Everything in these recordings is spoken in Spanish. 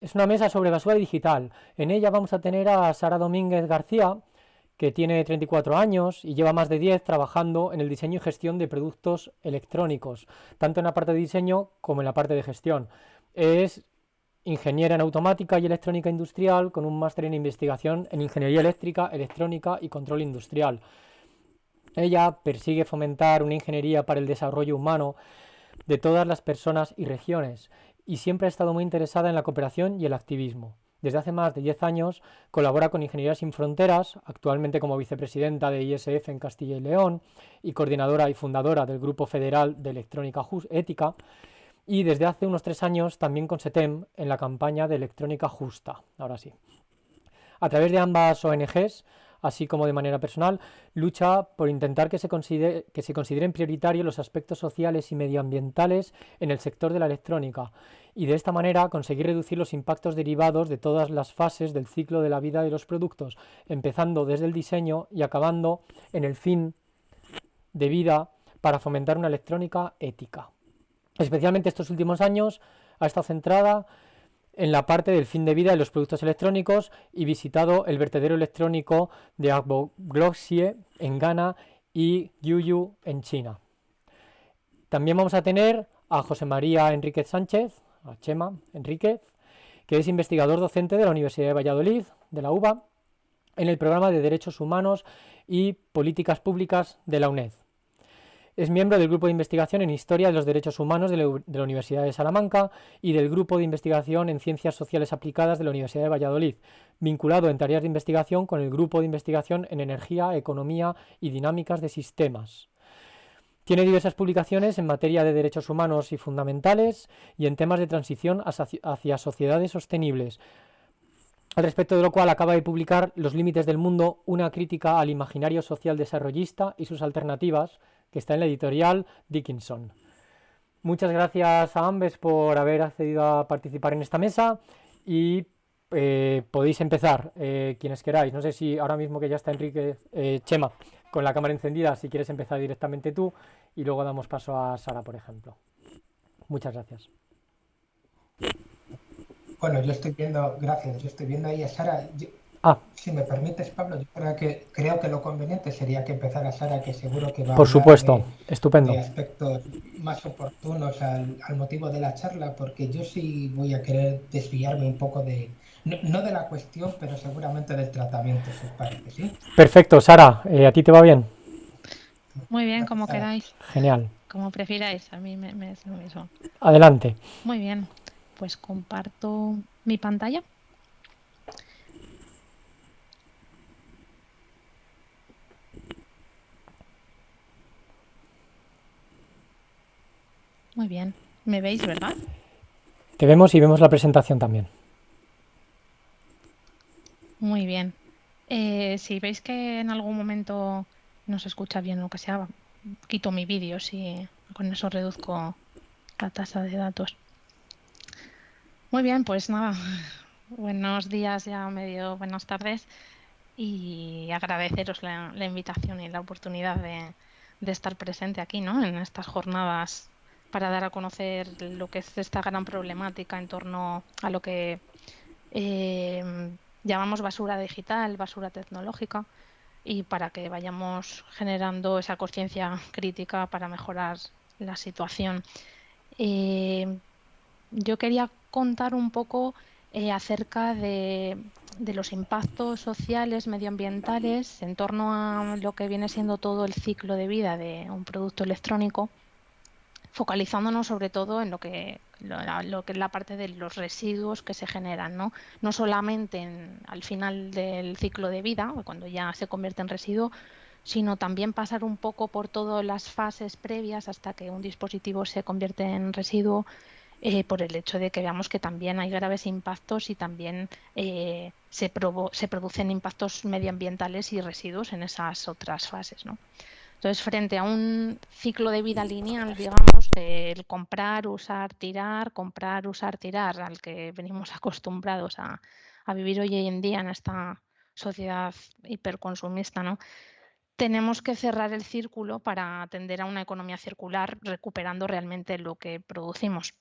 Es una mesa sobre basura digital. En ella vamos a tener a Sara Domínguez García, que tiene 34 años y lleva más de 10 trabajando en el diseño y gestión de productos electrónicos, tanto en la parte de diseño como en la parte de gestión. Es ingeniera en automática y electrónica industrial con un máster en investigación en ingeniería eléctrica, electrónica y control industrial. Ella persigue fomentar una ingeniería para el desarrollo humano de todas las personas y regiones, y siempre ha estado muy interesada en la cooperación y el activismo. Desde hace más de 10 años colabora con Ingeniería Sin Fronteras, actualmente como vicepresidenta de ISF en Castilla y León y coordinadora y fundadora del Grupo Federal de Electrónica Ética, y desde hace unos 3 años también con SETEM en la campaña de Electrónica Justa. Ahora sí. A través de ambas ONGs, así como de manera personal, lucha por intentar que se consideren prioritarios los aspectos sociales y medioambientales en el sector de la electrónica y de esta manera conseguir reducir los impactos derivados de todas las fases del ciclo de la vida de los productos, empezando desde el diseño y acabando en el fin de vida para fomentar una electrónica ética. Especialmente estos últimos años ha estado centrada en la parte del fin de vida de los productos electrónicos y visitado el vertedero electrónico de Agbogbloxie en Ghana y Yuyu en China. También vamos a tener a José María Enríquez Sánchez, a Chema Enríquez, que es investigador docente de la Universidad de Valladolid, de la UBA, en el programa de Derechos Humanos y Políticas Públicas de la UNED. Es miembro del Grupo de Investigación en Historia de los Derechos Humanos de la Universidad de Salamanca y del Grupo de Investigación en Ciencias Sociales Aplicadas de la Universidad de Valladolid, vinculado en tareas de investigación con el Grupo de Investigación en Energía, Economía y Dinámicas de Sistemas. Tiene diversas publicaciones en materia de derechos humanos y fundamentales y en temas de transición hacia sociedades sostenibles, al respecto de lo cual acaba de publicar Los límites del mundo, una crítica al imaginario social desarrollista y sus alternativas, que está en la editorial Dickinson. Muchas gracias a ambos por haber accedido a participar en esta mesa y podéis empezar quienes queráis. No sé si ahora mismo que ya está Enrique, Chema, con la cámara encendida, si quieres empezar directamente tú y luego damos paso a Sara, por ejemplo. Muchas gracias. Bueno, yo estoy viendo, gracias, yo estoy viendo ahí a Sara. Ah, Si me permites, Pablo, yo creo que lo conveniente sería que empezara Sara, que seguro que va a por hablar supuesto, de estupendo. aspectos más oportunos al motivo de la charla, porque yo sí voy a querer desviarme un poco no de la cuestión, pero seguramente del tratamiento, si os parece, ¿sí? Perfecto, Sara, ¿a ti te va bien? Muy bien, Gracias, como Sara. queráis, Genial. como prefiráis, a mí me es lo mismo. Adelante. Muy bien, pues comparto mi pantalla. Muy bien, ¿me veis, verdad? Te vemos y vemos la presentación también. Muy bien. Si veis que en algún momento no se escucha bien lo que sea, quito mi vídeo, si con eso reduzco la tasa de datos. Muy bien, pues nada, buenos días, ya medio buenas tardes, y agradeceros la invitación y la oportunidad de estar presente aquí, ¿no? En estas jornadas para dar a conocer lo que es esta gran problemática en torno a lo que llamamos basura digital, basura tecnológica, y para que vayamos generando esa conciencia crítica para mejorar la situación. Yo quería contar un poco acerca de los impactos sociales, medioambientales, en torno a lo que viene siendo todo el ciclo de vida de un producto electrónico, focalizándonos sobre todo en lo que es la parte de los residuos que se generan, ¿no? No solamente al final del ciclo de vida, cuando ya se convierte en residuo, sino también pasar un poco por todas las fases previas hasta que un dispositivo se convierte en residuo, por el hecho de que veamos que también hay graves impactos y también se producen impactos medioambientales y residuos en esas otras fases, ¿no? Entonces, frente a un ciclo de vida lineal, digamos, del comprar, usar, tirar, al que venimos acostumbrados a vivir hoy en día en esta sociedad hiperconsumista, ¿no? Tenemos que cerrar el círculo para atender a una economía circular, recuperando realmente lo que producimos.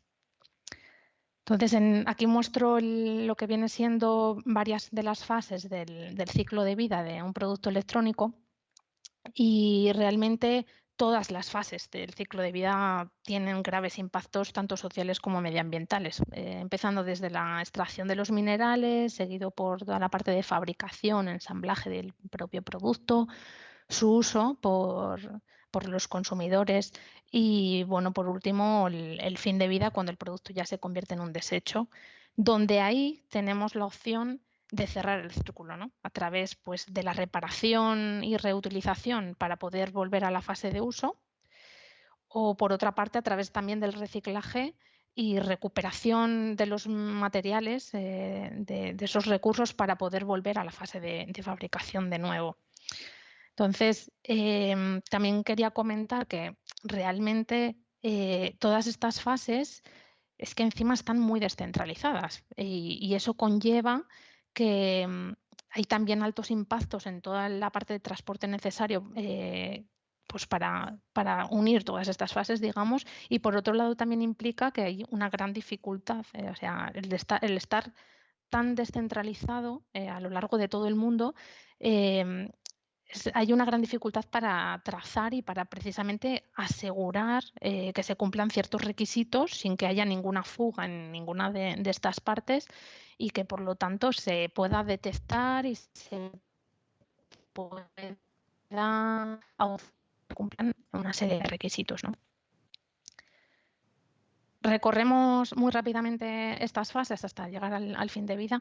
Entonces, aquí muestro lo que viene siendo varias de las fases del ciclo de vida de un producto electrónico, y realmente todas las fases del ciclo de vida tienen graves impactos tanto sociales como medioambientales, empezando desde la extracción de los minerales, seguido por toda la parte de fabricación, ensamblaje del propio producto, su uso por los consumidores y, bueno, por último, el fin de vida cuando el producto ya se convierte en un desecho, donde ahí tenemos la opción de cerrar el círculo, ¿no? A través, pues, de la reparación y reutilización para poder volver a la fase de uso, o por otra parte a través también del reciclaje y recuperación de los materiales, de esos recursos para poder volver a la fase de fabricación de nuevo. Entonces, también quería comentar que realmente todas estas fases es que encima están muy descentralizadas y eso conlleva que hay también altos impactos en toda la parte de transporte necesario pues para unir todas estas fases, digamos, y por otro lado también implica que hay una gran dificultad, o sea, el estar tan descentralizado a lo largo de todo el mundo, eh, hay una gran dificultad para trazar y para precisamente asegurar que se cumplan ciertos requisitos sin que haya ninguna fuga en ninguna de estas partes y que por lo tanto se pueda detectar y se pueda cumplan una serie de requisitos, ¿no? Recorremos muy rápidamente estas fases hasta llegar al fin de vida.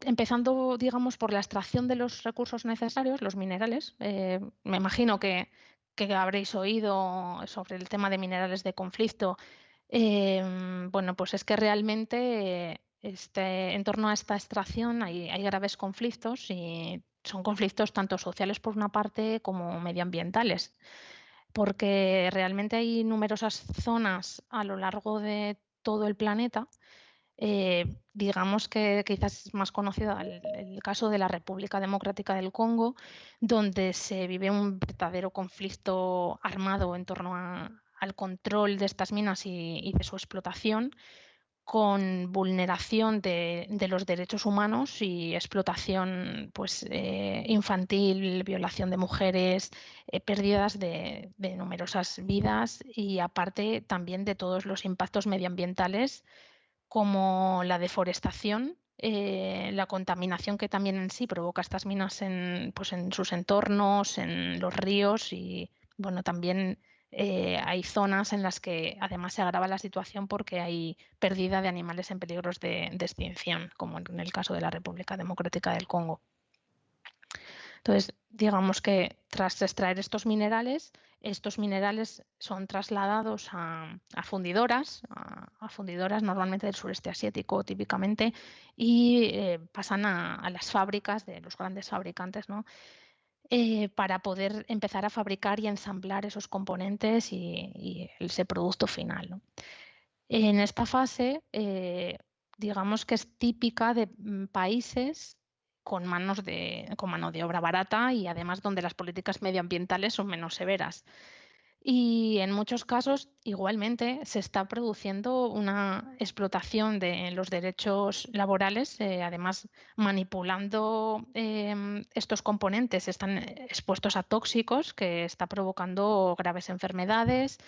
Empezando, digamos, por la extracción de los recursos necesarios, los minerales. Me imagino que habréis oído sobre el tema de minerales de conflicto. Bueno, pues es que realmente en torno a esta extracción hay graves conflictos y son conflictos tanto sociales por una parte como medioambientales, porque realmente hay numerosas zonas a lo largo de todo el planeta. Digamos que quizás es más conocido el caso de la República Democrática del Congo, donde se vive un verdadero conflicto armado en torno al control de estas minas y de su explotación, con vulneración de los derechos humanos y explotación pues, infantil, violación de mujeres, pérdidas de numerosas vidas y aparte también de todos los impactos medioambientales como la deforestación, la contaminación que también en sí provoca estas minas pues en sus entornos, en los ríos y bueno, también hay zonas en las que además se agrava la situación porque hay pérdida de animales en peligros de extinción, como en el caso de la República Democrática del Congo. Entonces, digamos que tras extraer estos minerales son trasladados a fundidoras, a fundidoras normalmente del sureste asiático típicamente, y pasan a las fábricas de los grandes fabricantes, ¿no? Para poder empezar a fabricar y ensamblar esos componentes y ese producto final, ¿no? En esta fase, digamos que es típica de países con mano de obra barata y además donde las políticas medioambientales son menos severas. Y en muchos casos, igualmente, se está produciendo una explotación de los derechos laborales, además manipulando estos componentes, están expuestos a tóxicos que está provocando graves enfermedades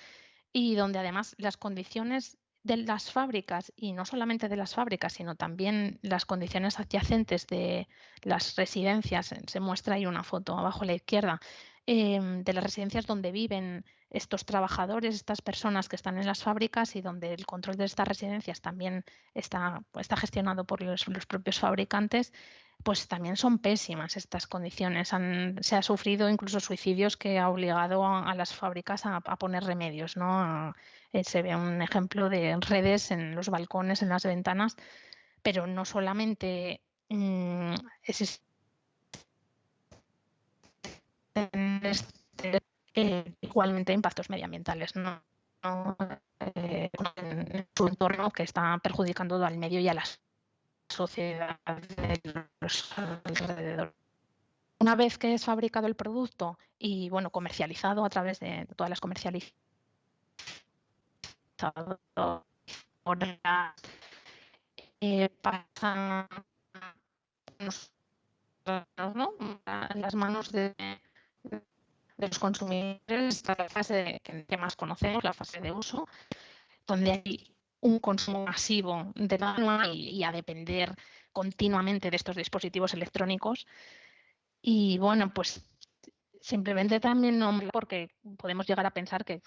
y donde además las condiciones de las fábricas, y no solamente de las fábricas, sino también las condiciones adyacentes de las residencias, se muestra ahí una foto abajo a la izquierda, de las residencias donde viven estos trabajadores, estas personas que están en las fábricas y donde el control de estas residencias también está gestionado por los propios fabricantes, pues también son pésimas estas condiciones. Se ha sufrido incluso suicidios que ha obligado a las fábricas a poner remedios, ¿no? Se ve un ejemplo de redes en los balcones, en las ventanas, pero no solamente existen igualmente impactos medioambientales, ¿no? En su entorno que está perjudicando al medio y a la sociedad de los alrededor. Una vez que es fabricado el producto y bueno, comercializado a través de todas las comercializaciones horas pasan ¿no? a las manos de los consumidores, la fase que más conocemos, la fase de uso, donde hay un consumo masivo de datos y a depender continuamente de estos dispositivos electrónicos. Y bueno, pues simplemente también porque podemos llegar a pensar que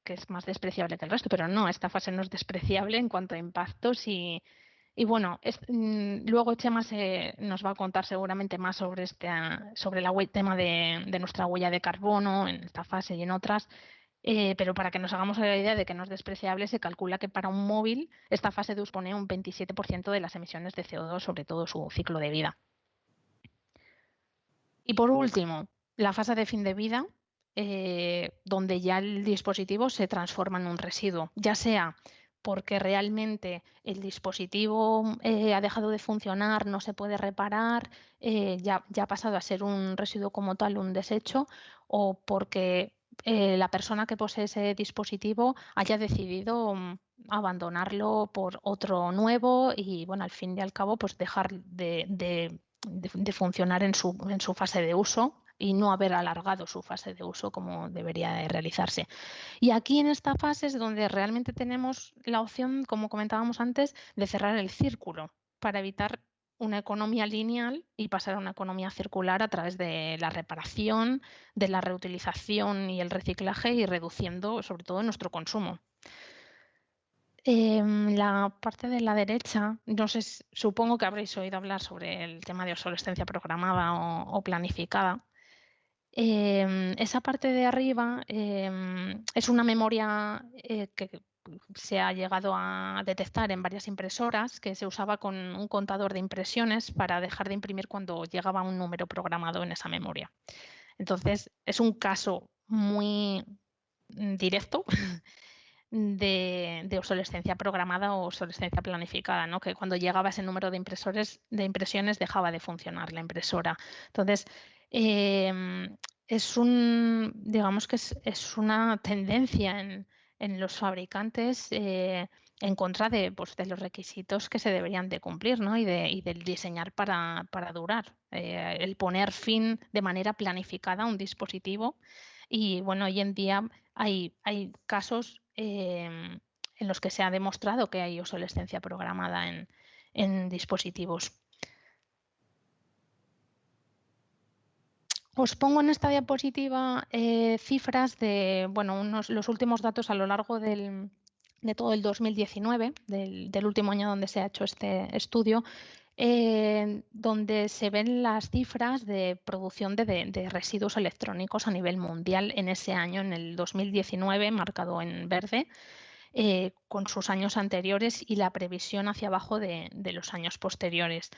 es más despreciable que el resto, pero no, esta fase no es despreciable en cuanto a impactos y bueno, luego Chema nos va a contar seguramente más sobre sobre el tema de nuestra huella de carbono en esta fase y en otras, pero para que nos hagamos la idea de que no es despreciable, se calcula que para un móvil esta fase de uso supone un 27% de las emisiones de CO2 sobre todo su ciclo de vida. Y por último, la fase de fin de vida, donde ya el dispositivo se transforma en un residuo, ya sea porque realmente el dispositivo ha dejado de funcionar, no se puede reparar, ya ha pasado a ser un residuo como tal, un desecho, o porque la persona que posee ese dispositivo haya decidido abandonarlo por otro nuevo y, bueno, al fin y al cabo, pues dejar de funcionar en su fase de uso y no haber alargado su fase de uso como debería de realizarse. Y aquí en esta fase es donde realmente tenemos la opción, como comentábamos antes, de cerrar el círculo para evitar una economía lineal y pasar a una economía circular a través de la reparación, de la reutilización y el reciclaje y reduciendo sobre todo nuestro consumo. La parte de la derecha, no sé, supongo que habréis oído hablar sobre el tema de obsolescencia programada o planificada. Esa parte de arriba es una memoria que se ha llegado a detectar en varias impresoras, que se usaba con un contador de impresiones para dejar de imprimir cuando llegaba un número programado en esa memoria. Entonces, es un caso muy directo de obsolescencia programada o obsolescencia planificada, ¿no? Que cuando llegaba ese número de impresiones dejaba de funcionar la impresora. Entonces, digamos que es una tendencia en los fabricantes en contra de los requisitos que se deberían de cumplir, ¿no? y del diseñar para durar. El poner fin de manera planificada a un dispositivo. Y bueno, hoy en día hay casos en los que se ha demostrado que hay obsolescencia programada en dispositivos. Os pongo en esta diapositiva cifras de los últimos datos a lo largo de todo el 2019, del último año donde se ha hecho este estudio, donde se ven las cifras de producción de residuos electrónicos a nivel mundial en ese año, en el 2019, marcado en verde, con sus años anteriores y la previsión hacia abajo de los años posteriores.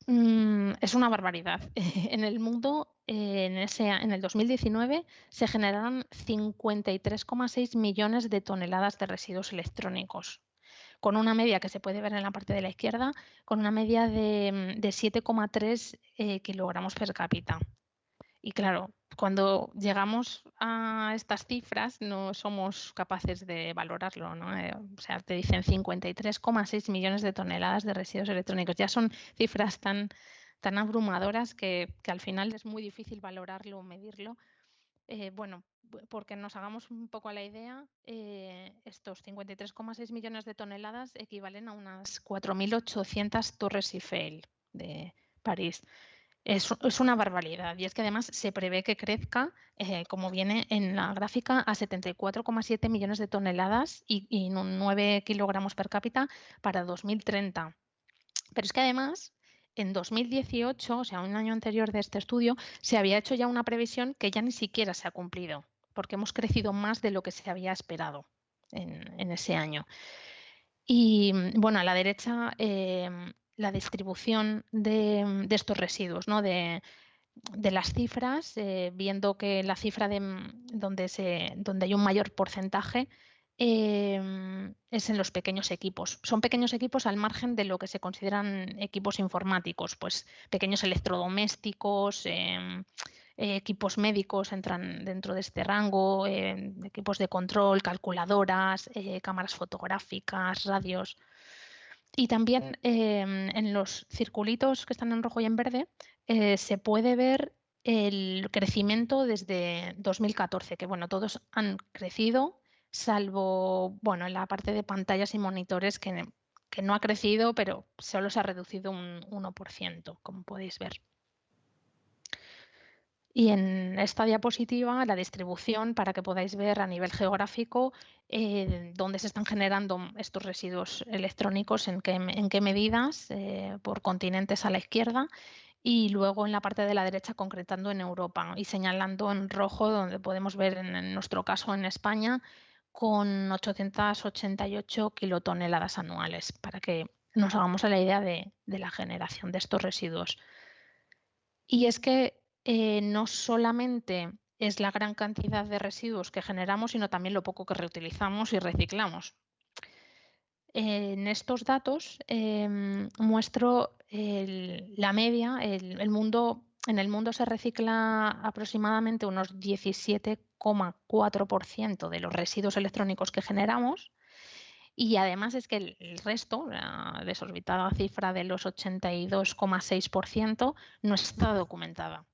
Es una barbaridad. En el mundo, en el 2019, se generaron 53,6 millones de toneladas de residuos electrónicos, con una media que se puede ver en la parte de la izquierda, con una media de 7,3 kilogramos per cápita. Y claro, cuando llegamos a estas cifras no somos capaces de valorarlo, ¿no? O sea, te dicen 53,6 millones de toneladas de residuos electrónicos. Ya son cifras tan abrumadoras que al final es muy difícil valorarlo o medirlo. Bueno, porque nos hagamos un poco a la idea, estos 53,6 millones de toneladas equivalen a unas 4.800 torres Eiffel de París. Es una barbaridad y es que además se prevé que crezca, como viene en la gráfica, a 74,7 millones de toneladas y 9 kilogramos per cápita para 2030. Pero es que además, en 2018, o sea, un año anterior de este estudio, se había hecho ya una previsión que ya ni siquiera se ha cumplido, porque hemos crecido más de lo que se había esperado en ese año. Y bueno, a la derecha la distribución de estos residuos, ¿no? de las cifras, viendo que la cifra donde hay un mayor porcentaje es en los pequeños equipos. Son pequeños equipos al margen de lo que se consideran equipos informáticos, pues pequeños electrodomésticos, equipos médicos entran dentro de este rango, equipos de control, calculadoras, cámaras fotográficas, radios. Y también en los circulitos que están en rojo y en verde se puede ver el crecimiento desde 2014, que bueno, todos han crecido, salvo bueno, en la parte de pantallas y monitores que no ha crecido, pero solo se ha reducido un 1%, como podéis ver. Y en esta diapositiva la distribución para que podáis ver a nivel geográfico dónde se están generando estos residuos electrónicos, en qué medidas, por continentes a la izquierda, y luego en la parte de la derecha concretando en Europa y señalando en rojo donde podemos ver en nuestro caso en España con 888 kilotoneladas anuales, para que nos hagamos a la idea de la generación de estos residuos. Y es que no solamente es la gran cantidad de residuos que generamos, sino también lo poco que reutilizamos y reciclamos. En estos datos muestro la media. En el mundo se recicla aproximadamente unos 17,4% de los residuos electrónicos que generamos. Y además es que el resto, la desorbitada cifra de los 82,6%, no está documentada.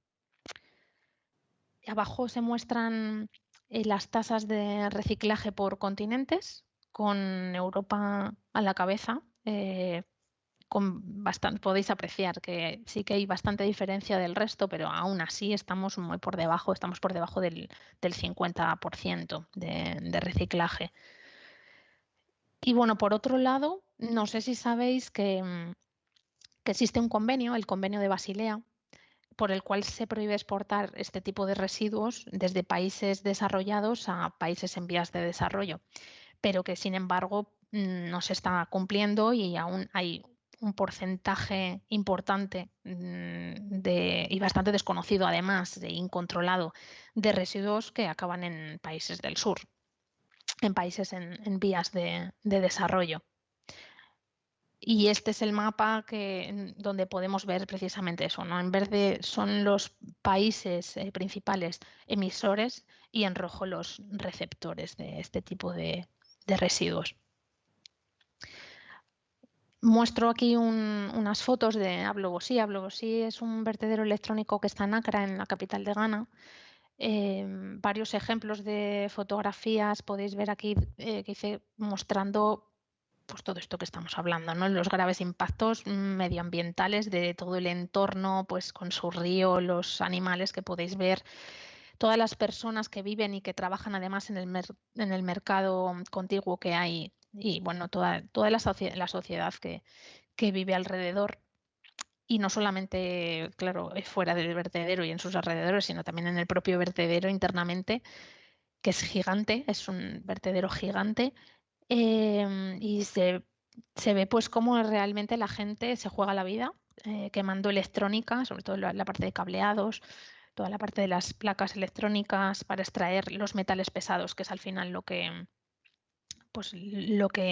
Abajo se muestran las tasas de reciclaje por continentes, con Europa a la cabeza. Podéis apreciar que sí que hay bastante diferencia del resto, pero aún así estamos muy por debajo, del 50% de reciclaje. Y bueno, por otro lado, no sé si sabéis que existe un convenio, el Convenio de Basilea, por el cual se prohíbe exportar este tipo de residuos desde países desarrollados a países en vías de desarrollo, pero que sin embargo no se está cumpliendo y aún hay un porcentaje importante y bastante desconocido además, incontrolado, de residuos que acaban en países del sur, en países en vías de desarrollo. Y este es el mapa donde podemos ver precisamente eso, ¿no? En verde son los países principales emisores y en rojo los receptores de este tipo de residuos. Muestro aquí unas fotos de Ablogosí. Ablogosí es un vertedero electrónico que está en Accra, en la capital de Ghana. Varios ejemplos de fotografías podéis ver aquí que hice mostrando pues todo esto que estamos hablando, ¿no? Los graves impactos medioambientales de todo el entorno, pues con su río, los animales que podéis ver, todas las personas que viven y que trabajan además en el mercado contiguo que hay y bueno, toda la sociedad que vive alrededor. Y no solamente, claro, fuera del vertedero y en sus alrededores, sino también en el propio vertedero internamente, que es gigante, es un vertedero gigante. Y se ve pues cómo realmente la gente se juega la vida quemando electrónica, sobre todo la parte de cableados, toda la parte de las placas electrónicas para extraer los metales pesados, que es al final lo que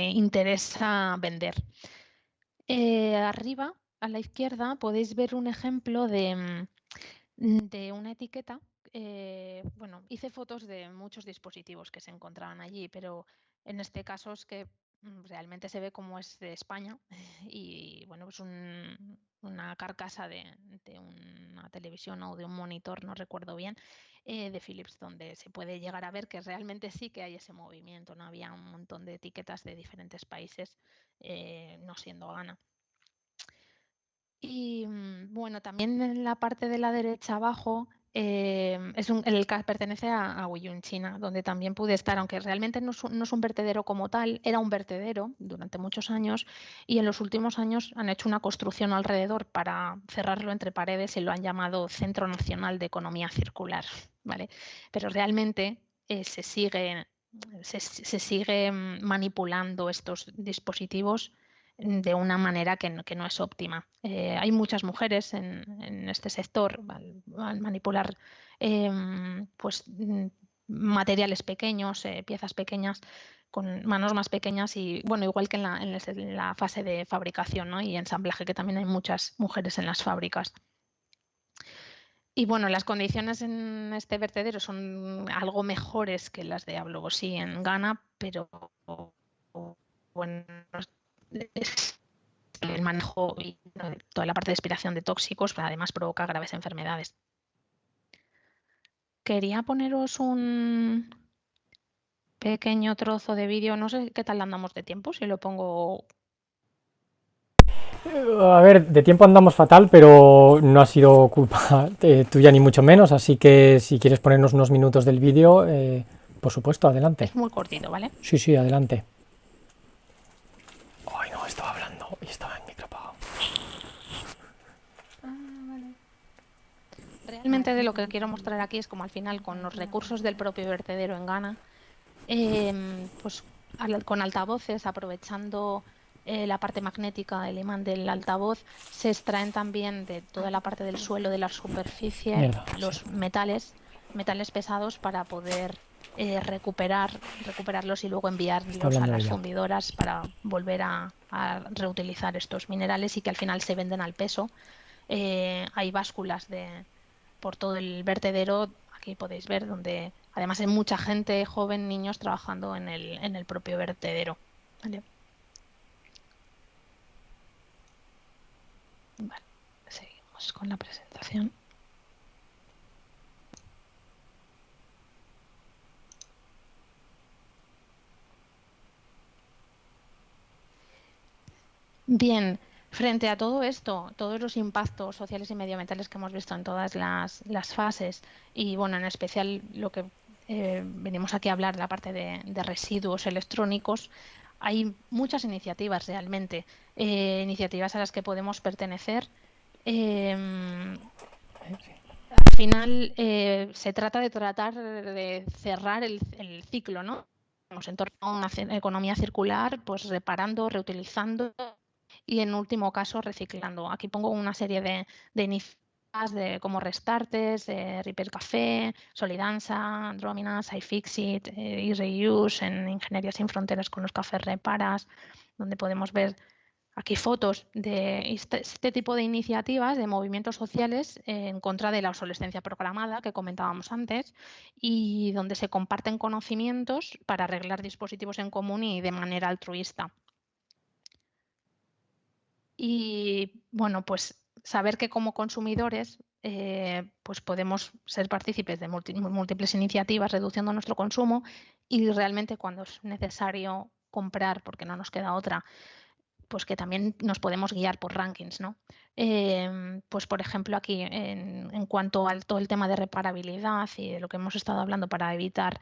interesa vender. Arriba, a la izquierda, podéis ver un ejemplo de una etiqueta. Bueno, hice fotos de muchos dispositivos que se encontraban allí, pero en este caso es que realmente se ve como es de España y bueno, pues una carcasa de una televisión o de un monitor, no recuerdo bien, de Philips, donde se puede llegar a ver que realmente sí que hay ese movimiento, ¿no? Había un montón de etiquetas de diferentes países, no siendo Ghana. Y bueno, también en la parte de la derecha abajo pertenece a Huiyun, China, donde también pude estar, aunque realmente no es un vertedero como tal, era un vertedero durante muchos años y en los últimos años han hecho una construcción alrededor para cerrarlo entre paredes y lo han llamado Centro Nacional de Economía Circular, ¿vale? Pero realmente se sigue manipulando estos dispositivos de una manera que no es óptima. Hay muchas mujeres en este sector al manipular pues, materiales pequeños, piezas pequeñas, con manos más pequeñas y, bueno, igual que en la fase de fabricación, ¿no? Y ensamblaje, que también hay muchas mujeres en las fábricas. Y bueno, las condiciones en este vertedero son algo mejores que las de Ablogosí en Ghana, pero bueno, el manejo y toda la parte de expiración de tóxicos además provoca graves enfermedades. Quería poneros un pequeño trozo de vídeo, no sé qué tal andamos de tiempo, si lo pongo. A ver, de tiempo andamos fatal, pero no ha sido culpa tuya ni mucho menos, así que si quieres ponernos unos minutos del vídeo, por supuesto, adelante. Es muy cortito, ¿vale? Sí, sí, adelante. Ay, no, estaba hablando y estaba en micro apagado. Realmente de lo que quiero mostrar aquí es como al final con los recursos del propio vertedero en Ghana, pues con altavoces, aprovechando la parte magnética, el imán del altavoz, se extraen también de toda la parte del suelo, de la superficie, Mierda, los metales pesados para poder recuperarlos y luego enviarlos a las fundidoras para volver a reutilizar estos minerales y que al final se venden al peso. Hay básculas por todo el vertedero, aquí podéis ver, donde además hay mucha gente, joven, niños, trabajando en el propio vertedero. ¿Vale? Vale, seguimos con la presentación. Bien, frente a todo esto, todos los impactos sociales y medioambientales que hemos visto en todas las fases y, bueno, en especial lo que venimos aquí a hablar, la parte de residuos electrónicos, hay muchas iniciativas realmente, iniciativas a las que podemos pertenecer. Al final se trata de cerrar el ciclo, ¿no? En torno a una economía circular, pues reparando, reutilizando y en último caso reciclando. Aquí pongo una serie de iniciativas como Restartes, Repair Café, Solidanza, Andróminas, iFixit, eReuse, en Ingeniería Sin Fronteras con los cafés Reparas, donde podemos ver aquí fotos de este tipo de iniciativas, de movimientos sociales en contra de la obsolescencia programada que comentábamos antes y donde se comparten conocimientos para arreglar dispositivos en común y de manera altruista. Y bueno, pues saber que como consumidores pues podemos ser partícipes de múltiples iniciativas reduciendo nuestro consumo y realmente cuando es necesario comprar, porque no nos queda otra, pues que también nos podemos guiar por rankings, ¿no? Pues por ejemplo aquí en cuanto al todo el tema de reparabilidad y de lo que hemos estado hablando para evitar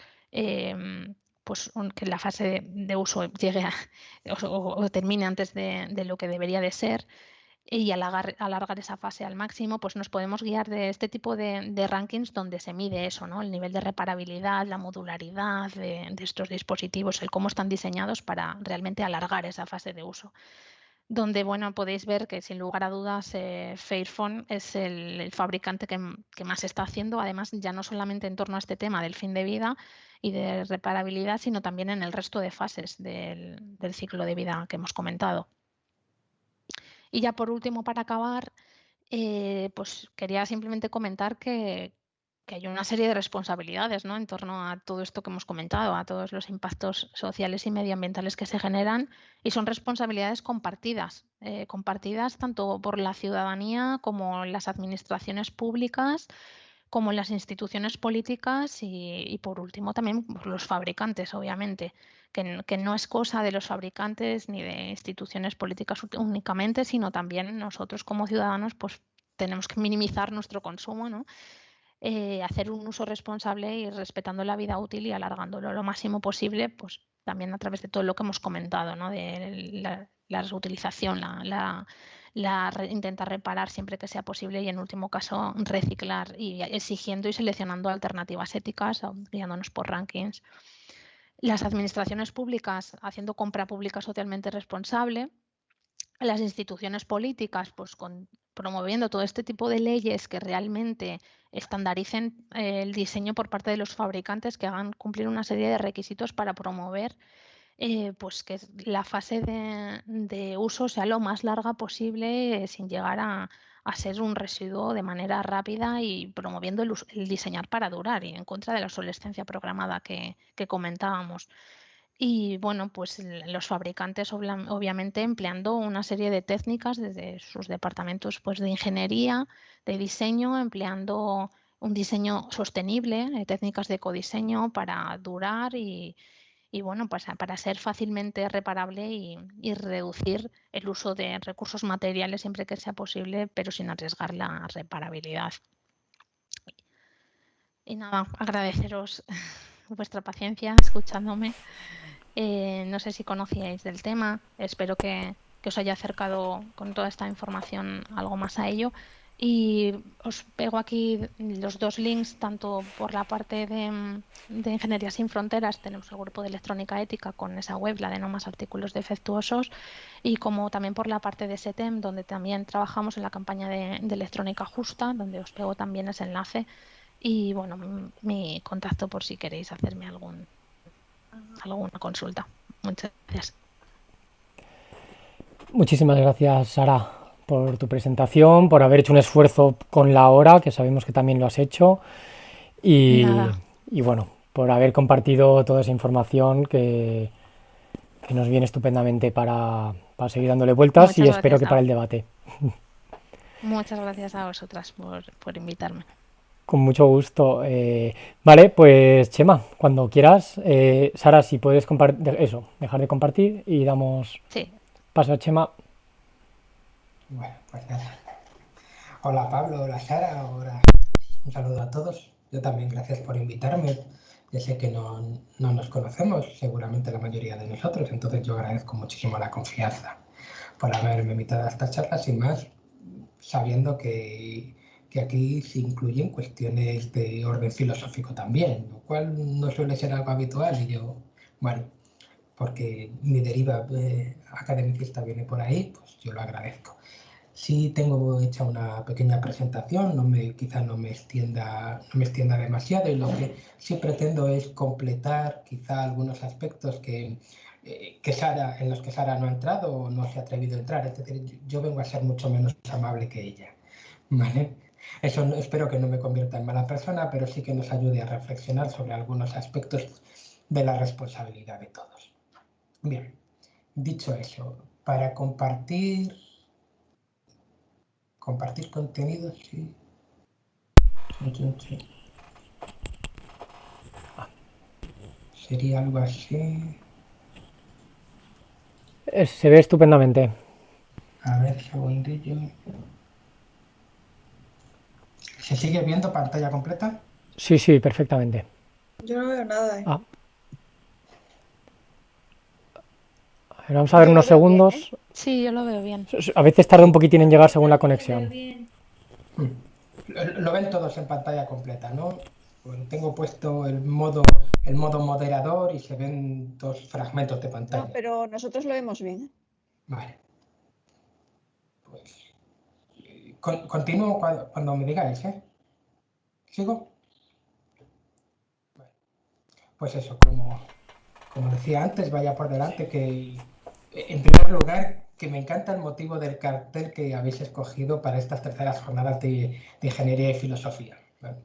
pues que la fase de uso llegue o termine antes de lo que debería de ser y alargar esa fase al máximo, pues nos podemos guiar de este tipo de rankings donde se mide eso, ¿no? El nivel de reparabilidad, la modularidad de estos dispositivos, el cómo están diseñados para realmente alargar esa fase de uso. Donde, bueno, podéis ver que sin lugar a dudas Fairphone es el fabricante que más está haciendo, además ya no solamente en torno a este tema del fin de vida y de reparabilidad, sino también en el resto de fases del ciclo de vida que hemos comentado. Y ya por último, para acabar, pues quería simplemente comentar que hay una serie de responsabilidades, ¿no? En torno a todo esto que hemos comentado, a todos los impactos sociales y medioambientales que se generan y son responsabilidades compartidas, compartidas tanto por la ciudadanía como las administraciones públicas, como las instituciones políticas y por último también por los fabricantes, obviamente, que no es cosa de los fabricantes ni de instituciones políticas únicamente, sino también nosotros como ciudadanos pues tenemos que minimizar nuestro consumo, ¿no? Hacer un uso responsable y respetando la vida útil y alargándolo lo máximo posible, pues también a través de todo lo que hemos comentado, ¿no? De la reutilización, intentar reparar siempre que sea posible y en último caso reciclar y exigiendo y seleccionando alternativas éticas, guiándonos por rankings. Las administraciones públicas haciendo compra pública socialmente responsable. Las instituciones políticas, pues promoviendo todo este tipo de leyes que realmente estandaricen el diseño por parte de los fabricantes, que hagan cumplir una serie de requisitos para promover pues que la fase de uso sea lo más larga posible sin llegar a a ser un residuo de manera rápida y promoviendo el diseñar para durar y en contra de la obsolescencia programada que comentábamos. Y bueno, pues los fabricantes obviamente empleando una serie de técnicas desde sus departamentos pues, de ingeniería, de diseño, empleando un diseño sostenible, técnicas de ecodiseño para durar y bueno, pues para ser fácilmente reparable y reducir el uso de recursos materiales siempre que sea posible, pero sin arriesgar la reparabilidad. Y nada, agradeceros vuestra paciencia escuchándome. No sé si conocíais del tema, espero que os haya acercado con toda esta información algo más a ello. Y os pego aquí los dos links, tanto por la parte de Ingeniería Sin Fronteras, tenemos el grupo de electrónica ética con esa web, la de no más artículos defectuosos, y como también por la parte de SETEM, donde también trabajamos en la campaña de electrónica justa, donde os pego también ese enlace. Y bueno, mi contacto por si queréis hacerme alguna consulta. Muchas gracias. Muchísimas gracias, Sara, por tu presentación, por haber hecho un esfuerzo con la hora, que sabemos que también lo has hecho, y bueno, por haber compartido toda esa información que nos viene estupendamente para seguir dándole vueltas. Muchas y espero que para el debate. Muchas gracias a vosotras por invitarme. Con mucho gusto. Vale, pues Chema, cuando quieras. Sara, si puedes dejar de compartir y damos paso a Chema. Bueno, pues nada. Hola Pablo, hola Sara, un saludo a todos. Yo también, gracias por invitarme. Ya sé que no nos conocemos, seguramente la mayoría de nosotros, entonces yo agradezco muchísimo la confianza por haberme invitado a esta charla, sin más, sabiendo que aquí se incluyen cuestiones de orden filosófico también, lo cual no suele ser algo habitual y yo, bueno, porque mi deriva academicista viene por ahí, pues yo lo agradezco. Sí tengo hecha una pequeña presentación, quizá no me extienda demasiado, y lo que sí pretendo es completar quizá algunos aspectos en los que Sara no ha entrado o no se ha atrevido a entrar. Es decir, yo vengo a ser mucho menos amable que ella, ¿vale? Eso espero que no me convierta en mala persona, pero sí que nos ayude a reflexionar sobre algunos aspectos de la responsabilidad de todos. Bien, dicho eso, para compartir contenido, sí. Sería algo así. Se ve estupendamente. A ver, segundillo. ¿Se sigue viendo pantalla completa? Sí, sí, perfectamente. Yo no veo nada. A ver, vamos a ver unos segundos. Bien, ¿eh? Sí, yo lo veo bien. A veces tarda un poquitín en llegar según la conexión. Lo ven todos en pantalla completa, ¿no? Bueno, tengo puesto el modo moderador y se ven dos fragmentos de pantalla. No, pero nosotros lo vemos bien. Vale. Pues continúo cuando me digáis, ¿eh? ¿Sigo? Bueno, pues eso, como decía antes, vaya por delante que, en primer lugar, que me encanta el motivo del cartel que habéis escogido para estas terceras jornadas de Ingeniería y Filosofía. ¿Vale?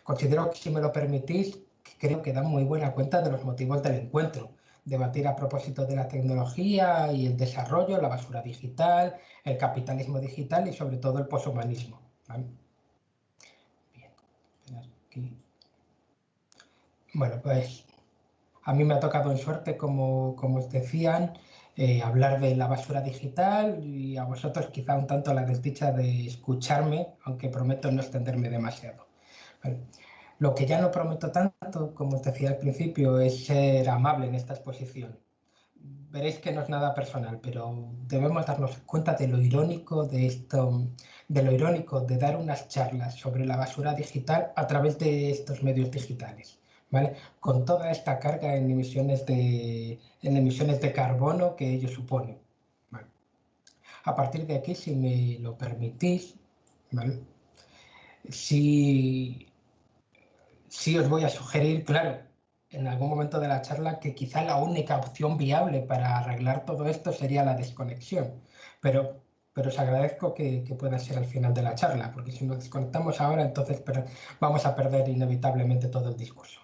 Considero que, si me lo permitís, creo que da muy buena cuenta de los motivos del encuentro. Debatir a propósito de la tecnología y el desarrollo, la basura digital, el capitalismo digital y sobre todo el poshumanismo. ¿Vale? Bien, aquí. Bueno, pues a mí me ha tocado en suerte, como os decían, hablar de la basura digital, y a vosotros quizá un tanto la desdicha de escucharme, aunque prometo no extenderme demasiado. ¿Vale? Lo que ya no prometo tanto, como os decía al principio, es ser amable en esta exposición. Veréis que no es nada personal, pero debemos darnos cuenta de lo irónico de esto, de dar unas charlas sobre la basura digital a través de estos medios digitales, ¿vale? Con toda esta carga en emisiones de carbono que ello supone, ¿vale? A partir de aquí, si me lo permitís, ¿vale? Sí os voy a sugerir, claro, en algún momento de la charla, que quizá la única opción viable para arreglar todo esto sería la desconexión. Pero pero os agradezco que pueda ser al final de la charla, porque si nos desconectamos ahora, entonces vamos a perder inevitablemente todo el discurso.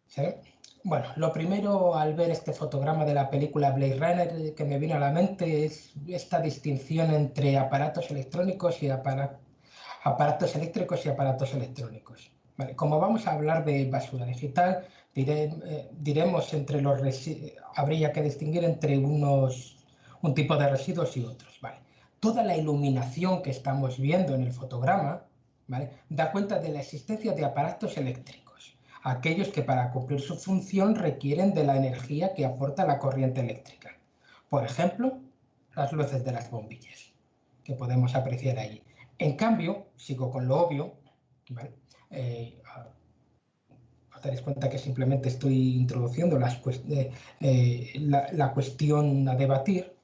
¿Sí? Bueno, lo primero al ver este fotograma de la película Blade Runner que me vino a la mente es esta distinción entre aparatos electrónicos y aparatos eléctricos y aparatos electrónicos. Vale, como vamos a hablar de basura digital, diremos entre los habría que distinguir entre un tipo de residuos y otros. Vale. Toda la iluminación que estamos viendo en el fotograma, ¿vale?, da cuenta de la existencia de aparatos eléctricos, aquellos que para cumplir su función requieren de la energía que aporta la corriente eléctrica. Por ejemplo, las luces de las bombillas, que podemos apreciar allí. En cambio, sigo con lo obvio, ¿vale? Os daréis cuenta que simplemente estoy introduciendo la cuestión a debatir.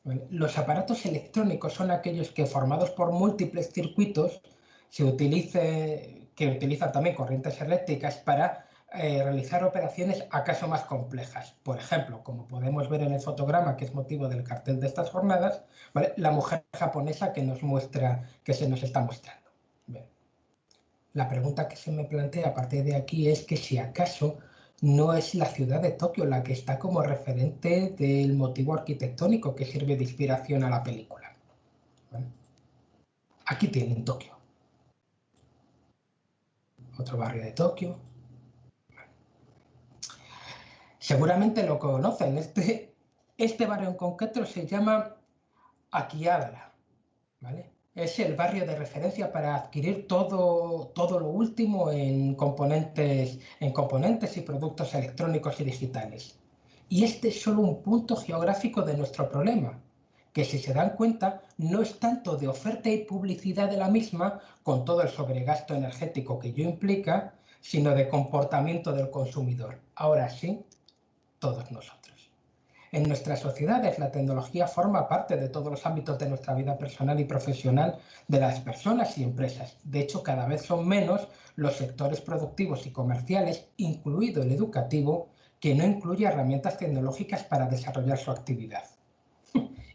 ¿Vale? Los aparatos electrónicos son aquellos que, formados por múltiples circuitos, que utilizan también corrientes eléctricas para realizar operaciones acaso más complejas. Por ejemplo, como podemos ver en el fotograma, que es motivo del cartel de estas jornadas, ¿vale?, la mujer japonesa que se nos está mostrando. Bien. La pregunta que se me plantea a partir de aquí es que si acaso no es la ciudad de Tokio la que está como referente del motivo arquitectónico que sirve de inspiración a la película. ¿Vale? Aquí tienen Tokio. Otro barrio de Tokio. ¿Vale? Seguramente lo conocen. Este barrio en concreto se llama Akihabara. ¿Vale? Es el barrio de referencia para adquirir todo lo último en componentes y productos electrónicos y digitales. Y este es solo un punto geográfico de nuestro problema, que si se dan cuenta no es tanto de oferta y publicidad de la misma, con todo el sobregasto energético que ello implica, sino de comportamiento del consumidor. Ahora sí, todos nosotros. En nuestras sociedades la tecnología forma parte de todos los ámbitos de nuestra vida personal y profesional de las personas y empresas. De hecho, cada vez son menos los sectores productivos y comerciales, incluido el educativo, que no incluye herramientas tecnológicas para desarrollar su actividad.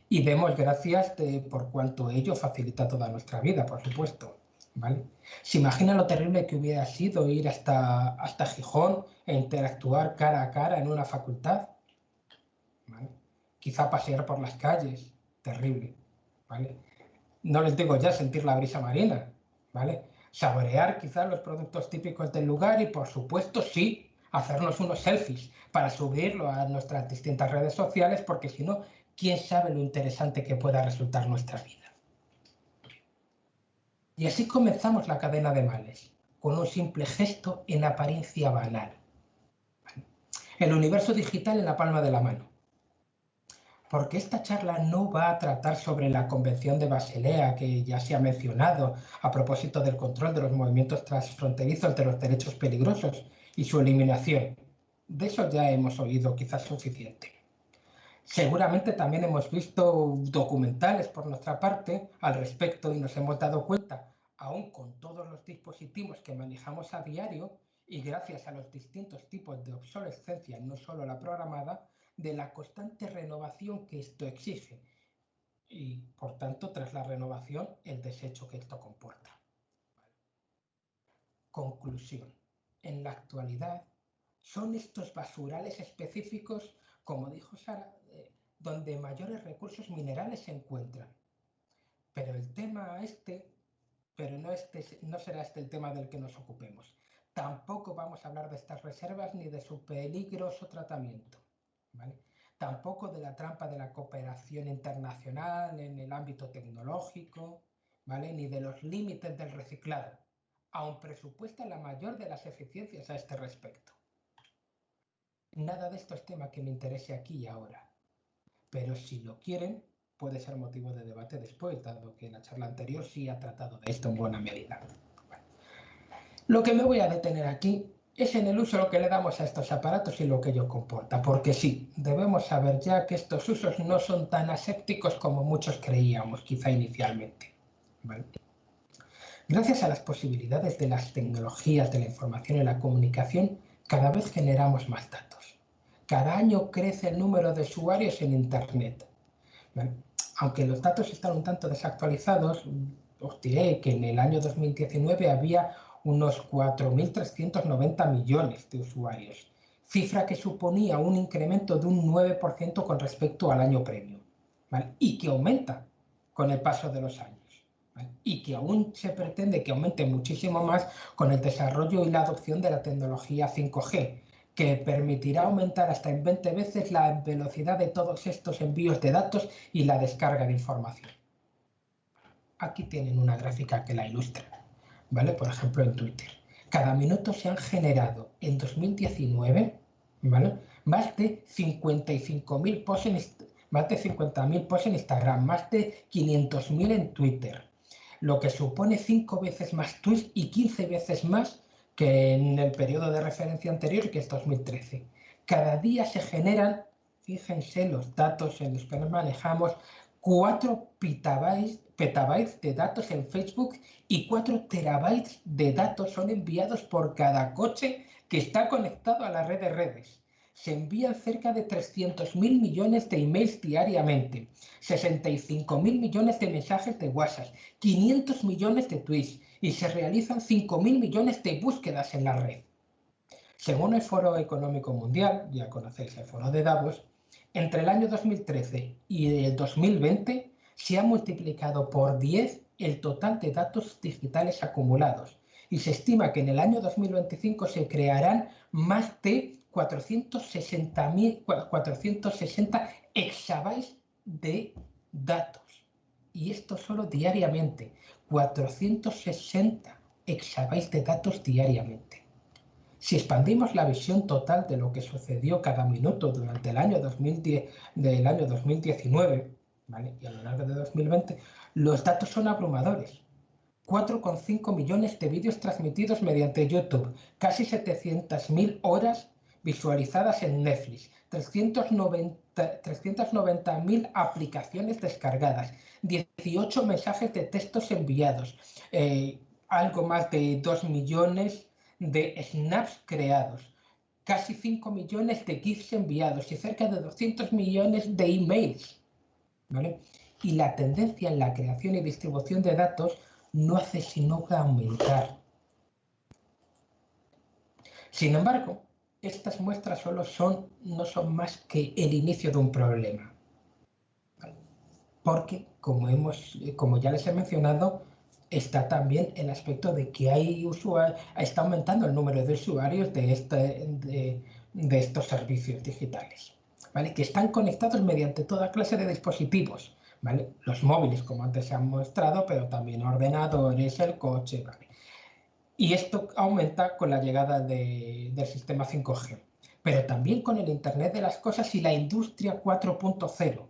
Y demos gracias por cuanto ello facilita toda nuestra vida, por supuesto. ¿Vale? ¿Se imagina lo terrible que hubiera sido ir hasta Gijón e interactuar cara a cara en una facultad? ¿Vale? Quizá pasear por las calles, terrible, ¿vale? No les digo ya sentir la brisa marina, ¿vale? Saborear quizás los productos típicos del lugar y, por supuesto, sí, hacernos unos selfies para subirlo a nuestras distintas redes sociales, porque si no, quién sabe lo interesante que pueda resultar nuestra vida. Y así comenzamos la cadena de males, con un simple gesto en apariencia banal. ¿Vale? El universo digital en la palma de la mano. Porque esta charla no va a tratar sobre la Convención de Basilea, que ya se ha mencionado a propósito del control de los movimientos transfronterizos de los derechos peligrosos y su eliminación. De eso ya hemos oído quizás suficiente. Seguramente también hemos visto documentales por nuestra parte al respecto y nos hemos dado cuenta, aún con todos los dispositivos que manejamos a diario y gracias a los distintos tipos de obsolescencia, no solo la programada, de la constante renovación que esto exige y, por tanto, tras la renovación, el desecho que esto comporta. ¿Vale? Conclusión. En la actualidad, son estos basurales específicos, como dijo Sara, donde mayores recursos minerales se encuentran. Pero el tema no será este el tema del que nos ocupemos. Tampoco vamos a hablar de estas reservas ni de su peligroso tratamiento. ¿Vale? Tampoco de la trampa de la cooperación internacional en el ámbito tecnológico, ¿vale?, ni de los límites del reciclado, aun presupuesta la mayor de las eficiencias a este respecto. Nada de esto es tema que me interese aquí y ahora, pero si lo quieren, puede ser motivo de debate después, dado que la charla anterior sí ha tratado de esto en buena medida. Bueno, lo que me voy a detener aquí es en el uso que le damos a estos aparatos y lo que ello comporta, porque sí, debemos saber ya que estos usos no son tan asépticos como muchos creíamos, quizá inicialmente. ¿Vale? Gracias a las posibilidades de las tecnologías de la información y la comunicación, cada vez generamos más datos. cada año crece el número de usuarios en Internet. ¿Vale? Aunque los datos están un tanto desactualizados, os diré que en el año 2019 había unos 4.390 millones de usuarios, cifra que suponía un incremento de un 9% con respecto al año previo, ¿vale? Y que aumenta con el paso de los años, ¿vale? Y que aún se pretende que aumente muchísimo más con el desarrollo y la adopción de la tecnología 5G, que permitirá aumentar hasta en 20 veces la velocidad de todos estos envíos de datos y la descarga de información. Aquí tienen una gráfica que la ilustra, ¿vale? Por ejemplo, en Twitter. Cada minuto se han generado en 2019, ¿vale?, más de 55.000 posts más de 50.000 posts en Instagram, más de 500.000 en Twitter, lo que supone 5 veces más tweets y 15 veces más que en el periodo de referencia anterior, que es 2013. Cada día se generan, fíjense los datos en los que nos manejamos, 4 petabytes de datos en Facebook y 4 terabytes de datos son enviados por cada coche que está conectado a la red de redes. Se envían cerca de 300.000 millones de emails diariamente, 65.000 millones de mensajes de WhatsApp, 500 millones de tweets y se realizan 5.000 millones de búsquedas en la red. Según el Foro Económico Mundial, ya conocéis el Foro de Davos, entre el año 2013 y el 2020 se ha multiplicado por 10 el total de datos digitales acumulados y se estima que en el año 2025 se crearán más de 460 exabytes de datos. Y esto solo diariamente, 460 exabytes de datos diariamente. Si expandimos la visión total de lo que sucedió cada minuto durante el año 2019, ¿vale?, y a lo largo de 2020, los datos son abrumadores. 4,5 millones de vídeos transmitidos mediante YouTube, casi 700.000 horas visualizadas en Netflix, 390.000 aplicaciones descargadas, 18 mensajes de textos enviados, algo más de 2 millones de snaps creados, casi 5 millones de GIFs enviados y cerca de 200 millones de emails, ¿vale? Y la tendencia en la creación y distribución de datos no hace sino aumentar. Sin embargo, estas muestras no son más que el inicio de un problema, ¿vale? Porque, como ya les he mencionado, está también el aspecto de que está aumentando el número de usuarios de estos servicios digitales, ¿vale?, que están conectados mediante toda clase de dispositivos, ¿vale? Los móviles, como antes se han mostrado, pero también ordenadores, el coche, ¿vale? Y esto aumenta con la llegada del sistema 5G, pero también con el Internet de las cosas y la industria 4.0.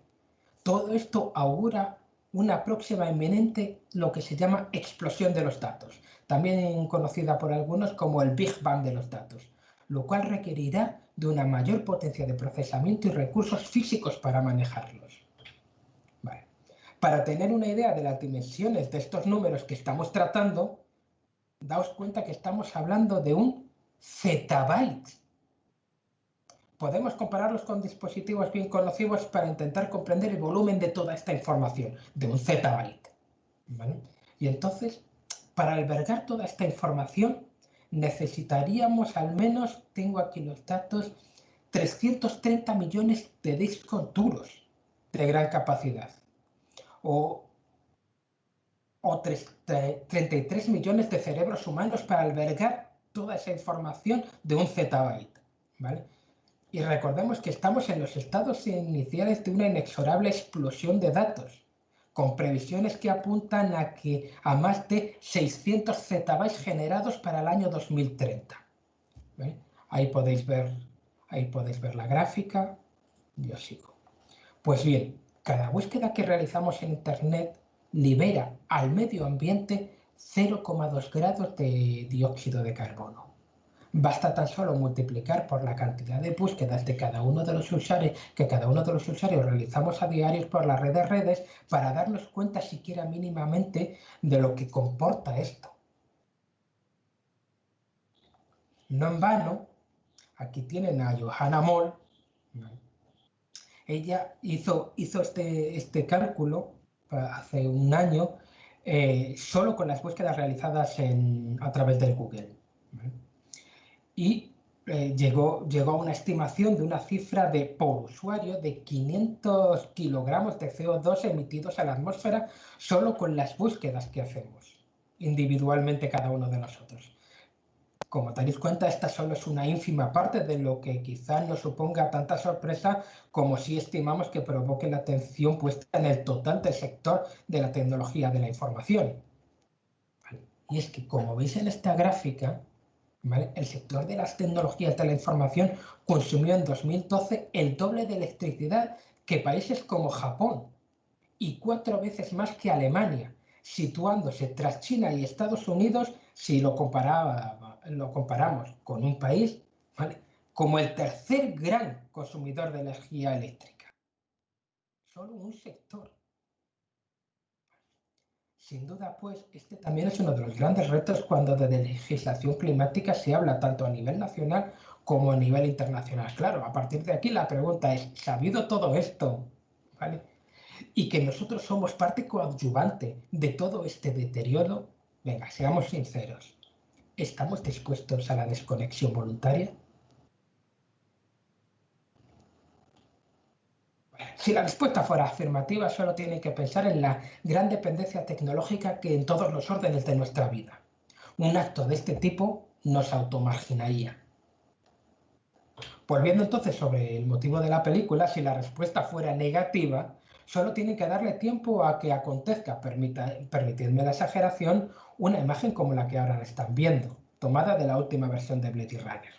Todo esto augura una próxima inminente, lo que se llama explosión de los datos, también conocida por algunos como el Big Bang de los datos, lo cual requerirá de una mayor potencia de procesamiento y recursos físicos para manejarlos. Vale. Para tener una idea de las dimensiones de estos números que estamos tratando, daos cuenta que estamos hablando de un zettabyte. Podemos compararlos con dispositivos bien conocidos para intentar comprender el volumen de toda esta información, de un zettabyte, ¿vale? Y entonces, para albergar toda esta información, necesitaríamos al menos, tengo aquí los datos, 330 millones de discos duros de gran capacidad, o 33 millones de cerebros humanos para albergar toda esa información de un zettabyte, ¿vale? Y recordemos que estamos en los estados iniciales de una inexorable explosión de datos, con previsiones que apuntan a más de 600 zettabytes generados para el año 2030. ¿Vale? Ahí podéis ver la gráfica. Yo sigo. Pues bien, cada búsqueda que realizamos en Internet libera al medio ambiente 0,2 grados de dióxido de carbono. Basta tan solo multiplicar por la cantidad de búsquedas que cada uno de los usuarios realizamos a diario por la red de redes para darnos cuenta siquiera mínimamente de lo que comporta esto. No en vano, aquí tienen a Johanna Moll, ella hizo este cálculo hace un año solo con las búsquedas realizadas a través del Google, ¿vale? Y llegó a una estimación de una cifra por usuario de 500 kilogramos de CO2 emitidos a la atmósfera solo con las búsquedas que hacemos individualmente cada uno de nosotros. Como te dais cuenta, esta solo es una ínfima parte de lo que quizás no suponga tanta sorpresa como si estimamos que provoque la atención puesta en el total del sector de la tecnología de la información. ¿Vale? Y es que, como veis en esta gráfica, ¿vale?, el sector de las tecnologías de la información consumió en 2012 el doble de electricidad que países como Japón y 4 veces más que Alemania, situándose tras China y Estados Unidos si lo comparamos con un país, ¿vale?, como el tercer gran consumidor de energía eléctrica. Solo un sector. Sin duda, pues, este también es uno de los grandes retos cuando de legislación climática se habla tanto a nivel nacional como a nivel internacional. Claro, a partir de aquí la pregunta es, sabido todo esto, ¿vale?, y que nosotros somos parte coadyuvante de todo este deterioro, venga, seamos sinceros, ¿estamos dispuestos a la desconexión voluntaria? Si la respuesta fuera afirmativa, solo tienen que pensar en la gran dependencia tecnológica que en todos los órdenes de nuestra vida. Un acto de este tipo nos automarginaría. Volviendo entonces sobre el motivo de la película, si la respuesta fuera negativa, solo tienen que darle tiempo a que acontezca, permitidme la exageración, una imagen como la que ahora están viendo, tomada de la última versión de Blade Runner.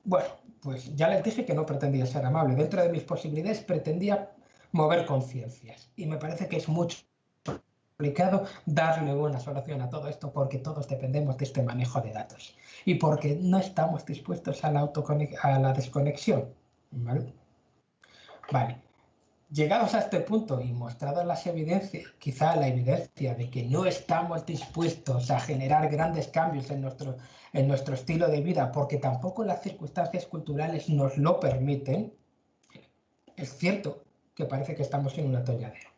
Bueno, pues ya les dije que no pretendía ser amable. Dentro de mis posibilidades pretendía mover conciencias. Y me parece que es mucho complicado darle una solución a todo esto porque todos dependemos de este manejo de datos. Y porque no estamos dispuestos a la desconexión. ¿Vale? Vale. Llegados a este punto y mostradas las evidencias, quizá la evidencia de que no estamos dispuestos a generar grandes cambios en nuestro estilo de vida porque tampoco las circunstancias culturales nos lo permiten, es cierto que parece que estamos en un atolladero.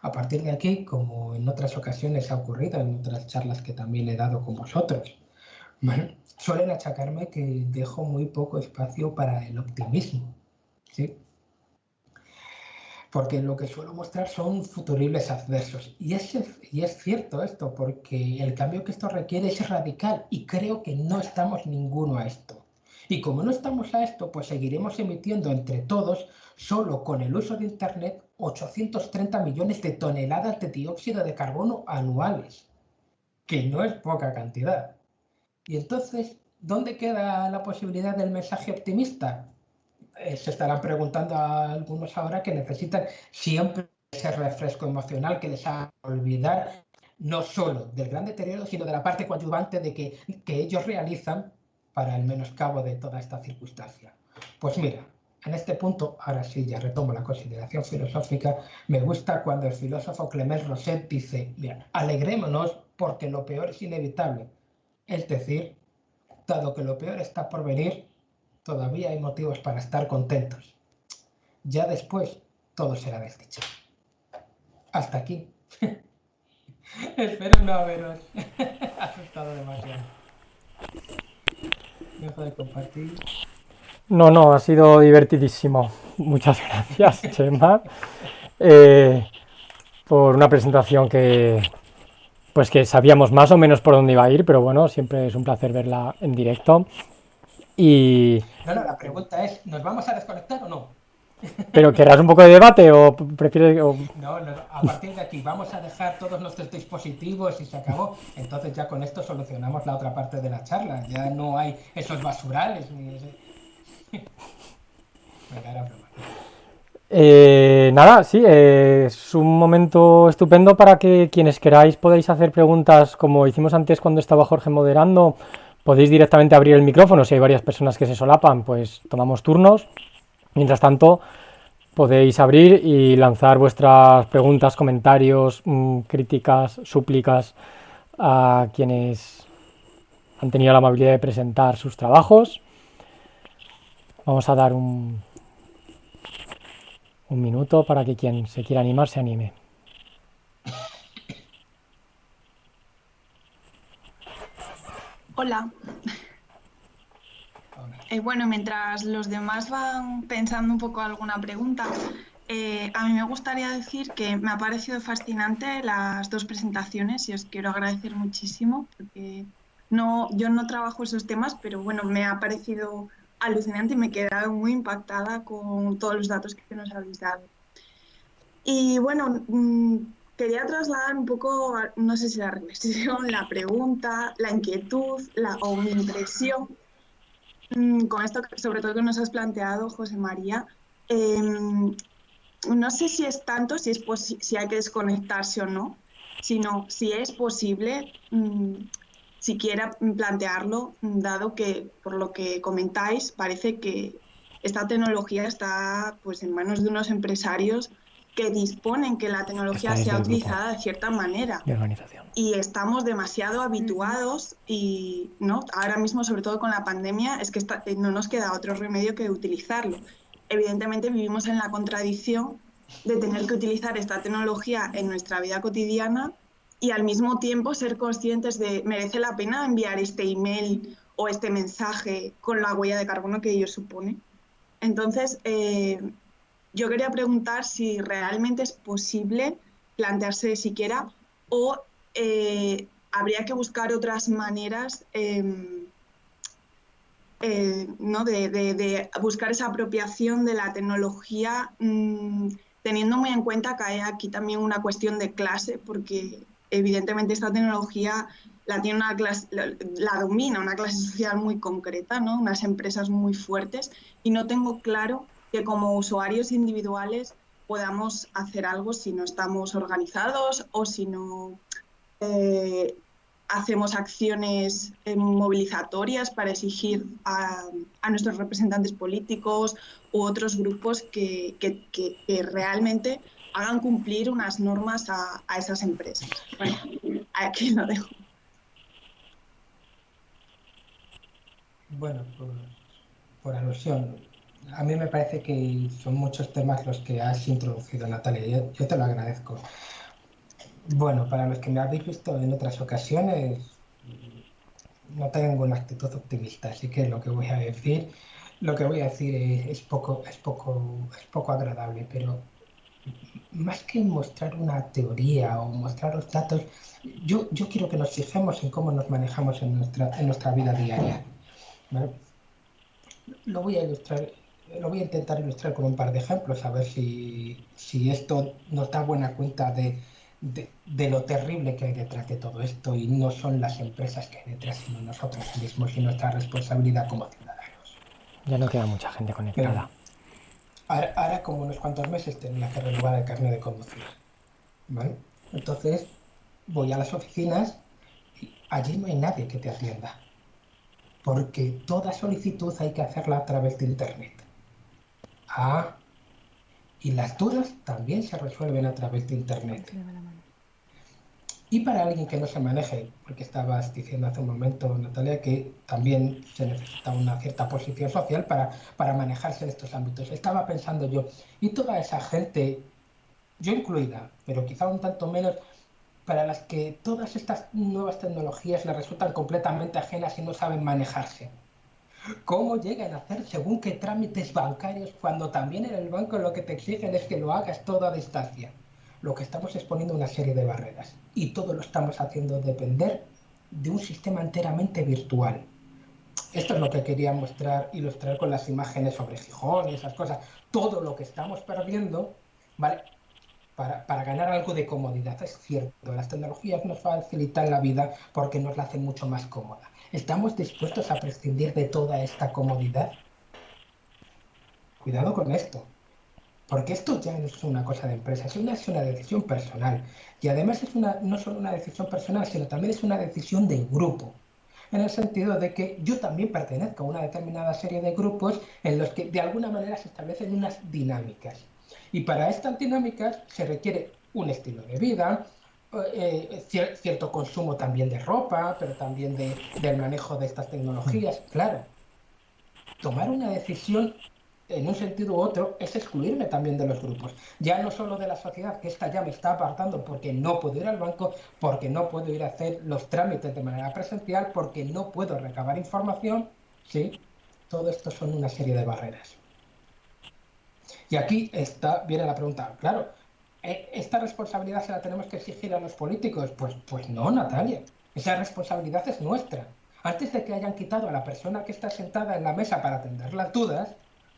A partir de aquí, como en otras ocasiones ha ocurrido, en otras charlas que también he dado con vosotros, ¿vale?, suelen achacarme que dejo muy poco espacio para el optimismo, ¿sí? Porque lo que suelo mostrar son futuribles adversos. Y es cierto esto, porque el cambio que esto requiere es radical y creo que no estamos ninguno a esto. Y como no estamos a esto, pues seguiremos emitiendo entre todos, solo con el uso de Internet, 830 millones de toneladas de dióxido de carbono anuales, que no es poca cantidad. Y entonces, ¿dónde queda la posibilidad del mensaje optimista? Se estarán preguntando a algunos ahora que necesitan siempre ese refresco emocional que les haga olvidar no solo del gran deterioro, sino de la parte coadyuvante que ellos realizan para el menoscabo de toda esta circunstancia. Pues mira, en este punto, ahora sí ya retomo la consideración filosófica, me gusta cuando el filósofo Clement Rosset dice, bien, alegrémonos porque lo peor es inevitable. Es decir, dado que lo peor está por venir, todavía hay motivos para estar contentos. Ya después, todo será desdicha. Hasta aquí. Espero no haberos asustado demasiado. Dejo de compartir. No, ha sido divertidísimo. Muchas gracias, Chema, por una presentación que sabíamos más o menos por dónde iba a ir, pero bueno, siempre es un placer verla en directo. Y... No, la pregunta es, ¿nos vamos a desconectar o no? ¿Pero querrás un poco de debate o prefieres...? No, a partir de aquí vamos a dejar todos nuestros dispositivos y se acabó. Entonces ya con esto solucionamos la otra parte de la charla. Ya no hay esos basurales ni ese... Venga, era broma. Nada, sí, es un momento estupendo para que quienes queráis podéis hacer preguntas, como hicimos antes cuando estaba Jorge moderando. Podéis directamente abrir el micrófono. Si hay varias personas que se solapan, pues tomamos turnos. Mientras tanto, podéis abrir y lanzar vuestras preguntas, comentarios, críticas, súplicas a quienes han tenido la amabilidad de presentar sus trabajos. Vamos a dar un Un minuto para que quien se quiera animar se anime. Hola. Bueno, mientras los demás van pensando un poco alguna pregunta, a mí me gustaría decir que me ha parecido fascinante las dos presentaciones y os quiero agradecer muchísimo porque yo no trabajo esos temas, pero bueno, me ha parecido alucinante y me he quedado muy impactada con todos los datos que nos habéis dado. Y bueno, quería trasladar un poco, no sé si la reflexión, la pregunta, la inquietud o mi impresión con esto, sobre todo que nos has planteado, José María. No sé si es tanto, si hay que desconectarse o no, sino si es posible siquiera plantearlo, dado que, por lo que comentáis, parece que esta tecnología está pues, en manos de unos empresarios que disponen que la tecnología Esta es sea del grupo utilizada de cierta manera. de organización. Y estamos demasiado habituados y ¿no? Ahora mismo, sobre todo con la pandemia, es que no nos queda otro remedio que utilizarlo. Evidentemente vivimos en la contradicción de tener que utilizar esta tecnología en nuestra vida cotidiana y al mismo tiempo ser conscientes de merece la pena enviar este email o este mensaje con la huella de carbono que ello supone. Entonces, yo quería preguntar si realmente es posible plantearse siquiera o habría que buscar otras maneras ¿no? de buscar esa apropiación de la tecnología, teniendo muy en cuenta que hay aquí también una cuestión de clase, porque evidentemente esta tecnología la domina una clase social muy concreta, ¿no? Unas empresas muy fuertes, y no tengo claro que como usuarios individuales podamos hacer algo si no estamos organizados o si no hacemos acciones movilizatorias para exigir a nuestros representantes políticos u otros grupos que realmente hagan cumplir unas normas a esas empresas. Bueno, aquí lo dejo. Bueno, por alusión, a mí me parece que son muchos temas los que has introducido, Natalia. Yo te lo agradezco. Bueno, para los que me habéis visto en otras ocasiones, no tengo una actitud optimista, así que lo que voy a decir es poco agradable, pero más que mostrar una teoría o mostrar los datos, yo quiero que nos fijemos en cómo nos manejamos en nuestra vida diaria, ¿vale? Lo voy a intentar ilustrar con un par de ejemplos, a ver si esto nos da buena cuenta de lo terrible que hay detrás de todo esto, y no son las empresas que hay detrás, sino nosotros mismos y nuestra responsabilidad como ciudadanos. Ya no queda mucha gente conectada. Ahora como unos cuantos meses tenía que renovar el carnet de conducir, ¿vale? Entonces voy a las oficinas y allí no hay nadie que te atienda, porque toda solicitud hay que hacerla a través de internet. Y las dudas también se resuelven a través de internet. Y para alguien que no se maneje, porque estabas diciendo hace un momento, Natalia, que también se necesita una cierta posición social para manejarse en estos ámbitos. Estaba pensando yo, y toda esa gente, yo incluida, pero quizá un tanto menos, para las que todas estas nuevas tecnologías les resultan completamente ajenas y no saben manejarse. ¿Cómo llegan a hacer según qué trámites bancarios cuando también en el banco lo que te exigen es que lo hagas todo a distancia? Lo que estamos es poniendo una serie de barreras, y todo lo estamos haciendo depender de un sistema enteramente virtual. Esto es lo que quería ilustrar con las imágenes sobre Gijón y esas cosas. Todo lo que estamos perdiendo, ¿vale? Para ganar algo de comodidad. Es cierto, las tecnologías nos facilitan la vida porque nos la hacen mucho más cómoda. ¿Estamos dispuestos a prescindir de toda esta comodidad? Cuidado con esto, porque esto ya no es una cosa de empresa, es una decisión personal. Y además no solo una decisión personal, sino también es una decisión de grupo. En el sentido de que yo también pertenezco a una determinada serie de grupos en los que de alguna manera se establecen unas dinámicas. Y para estas dinámicas se requiere un estilo de vida, cierto consumo también de ropa, pero también del manejo de estas tecnologías. Claro, tomar una decisión en un sentido u otro, es excluirme también de los grupos. Ya no solo de la sociedad, que esta ya me está apartando porque no puedo ir al banco, porque no puedo ir a hacer los trámites de manera presencial, porque no puedo recabar información. Sí, todo esto son una serie de barreras. Y aquí viene la pregunta, claro, ¿esta responsabilidad se la tenemos que exigir a los políticos? Pues no, Natalia, esa responsabilidad es nuestra. Antes de que hayan quitado a la persona que está sentada en la mesa para atender las dudas,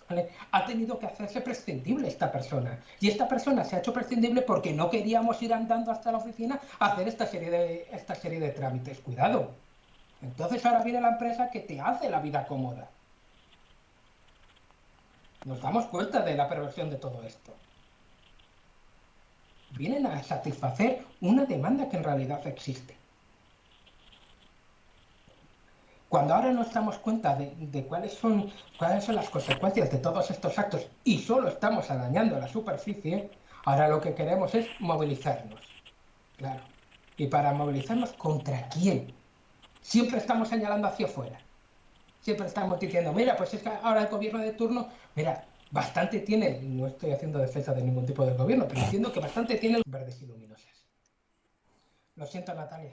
¿vale?, ha tenido que hacerse prescindible esta persona. Y esta persona se ha hecho prescindible porque no queríamos ir andando hasta la oficina a hacer esta serie de trámites. Cuidado. Entonces ahora viene la empresa que te hace la vida cómoda. Nos damos cuenta de la perversión de todo esto. Vienen a satisfacer una demanda que en realidad existe. Cuando ahora nos damos cuenta de cuáles son las consecuencias de todos estos actos y solo estamos dañando la superficie, ahora lo que queremos es movilizarnos. Claro. ¿Y para movilizarnos contra quién? Siempre estamos señalando hacia afuera. Siempre estamos diciendo, mira, pues es que ahora el gobierno de turno, mira, bastante tiene, no estoy haciendo defensa de ningún tipo de gobierno, pero entiendo que bastante tiene los verdes y luminosas. Lo siento, Natalia.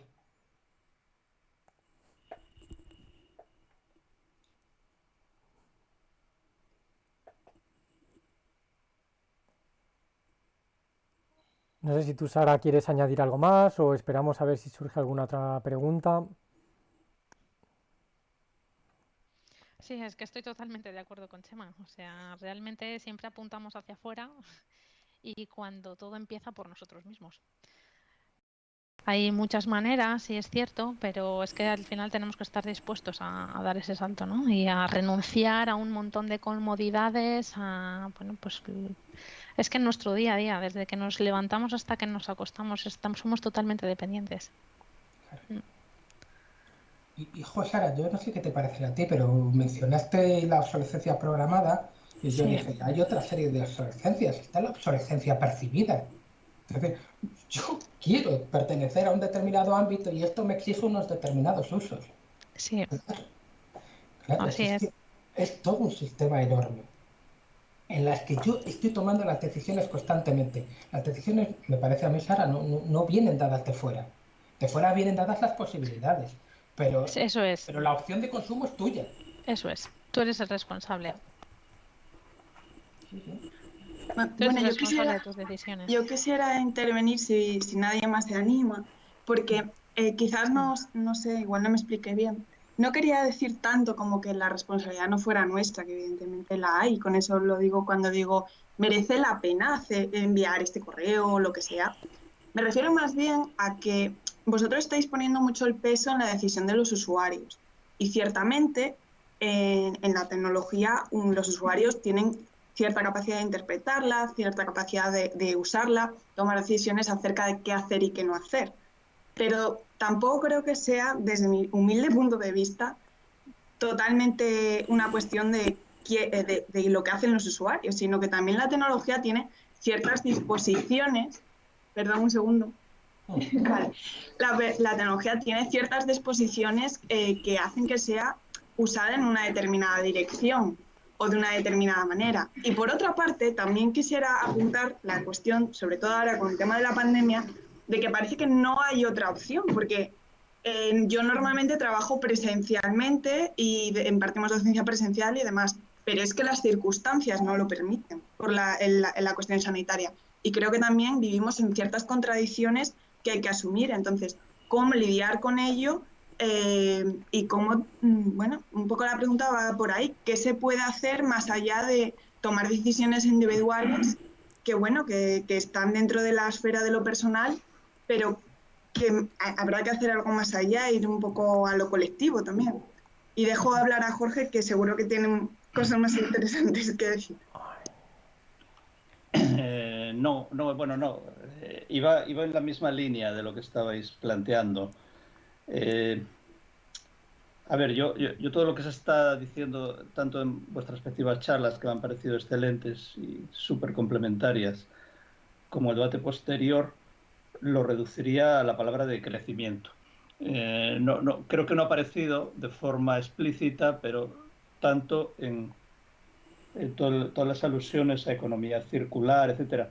No sé si tú, Sara, quieres añadir algo más o esperamos a ver si surge alguna otra pregunta. Sí, es que estoy totalmente de acuerdo con Chema. O sea, realmente siempre apuntamos hacia afuera y cuando todo empieza por nosotros mismos. Hay muchas maneras, sí es cierto, pero es que al final tenemos que estar dispuestos a dar ese salto, ¿no? Y a renunciar a un montón de comodidades, bueno, pues es que en nuestro día a día, desde que nos levantamos hasta que nos acostamos, somos totalmente dependientes. Y Sara, yo no sé qué te parecerá a ti, pero mencionaste la obsolescencia programada y yo dije, hay otra serie de obsolescencias, está la obsolescencia percibida. Es decir, yo quiero pertenecer a un determinado ámbito y esto me exige unos determinados usos. Sí. Claro, Así es. que es todo un sistema enorme en las que yo estoy tomando las decisiones constantemente. Las decisiones, me parece a mí, Sara, no vienen dadas de fuera. De fuera vienen dadas las posibilidades, pero eso es. Pero la opción de consumo es tuya. Eso es. Tú eres el responsable. Bueno, yo quisiera intervenir si nadie más se anima, porque quizás no sé, igual no me expliqué bien. No quería decir tanto como que la responsabilidad no fuera nuestra, que evidentemente la hay, con eso lo digo cuando digo merece la pena enviar este correo o lo que sea. Me refiero más bien a que vosotros estáis poniendo mucho el peso en la decisión de los usuarios y ciertamente en la tecnología los usuarios tienen cierta capacidad de interpretarla, cierta capacidad de usarla, tomar decisiones acerca de qué hacer y qué no hacer. Pero tampoco creo que sea, desde mi humilde punto de vista, totalmente una cuestión de lo que hacen los usuarios, sino que también la tecnología tiene ciertas disposiciones. Perdón un segundo. Vale. La tecnología tiene ciertas disposiciones que hacen que sea usada en una determinada dirección o de una determinada manera. Y por otra parte, también quisiera apuntar la cuestión, sobre todo ahora con el tema de la pandemia, de que parece que no hay otra opción, porque yo normalmente trabajo presencialmente y impartimos docencia presencial y demás, pero es que las circunstancias no lo permiten por en la cuestión sanitaria. Y creo que también vivimos en ciertas contradicciones que hay que asumir. Entonces, ¿cómo lidiar con ello? Y cómo, bueno, un poco la pregunta va por ahí, ¿qué se puede hacer más allá de tomar decisiones individuales que, bueno, que están dentro de la esfera de lo personal, pero que habrá que hacer algo más allá, ir un poco a lo colectivo también? Y dejo hablar a Jorge, que seguro que tiene cosas más interesantes que decir. No. Iba en la misma línea de lo que estabais planteando. A ver, yo todo lo que se está diciendo, tanto en vuestras respectivas charlas, que me han parecido excelentes y súper complementarias, como el debate posterior, lo reduciría a la palabra de crecimiento. Creo que no ha aparecido de forma explícita, pero tanto en todas las alusiones a economía circular, etcétera,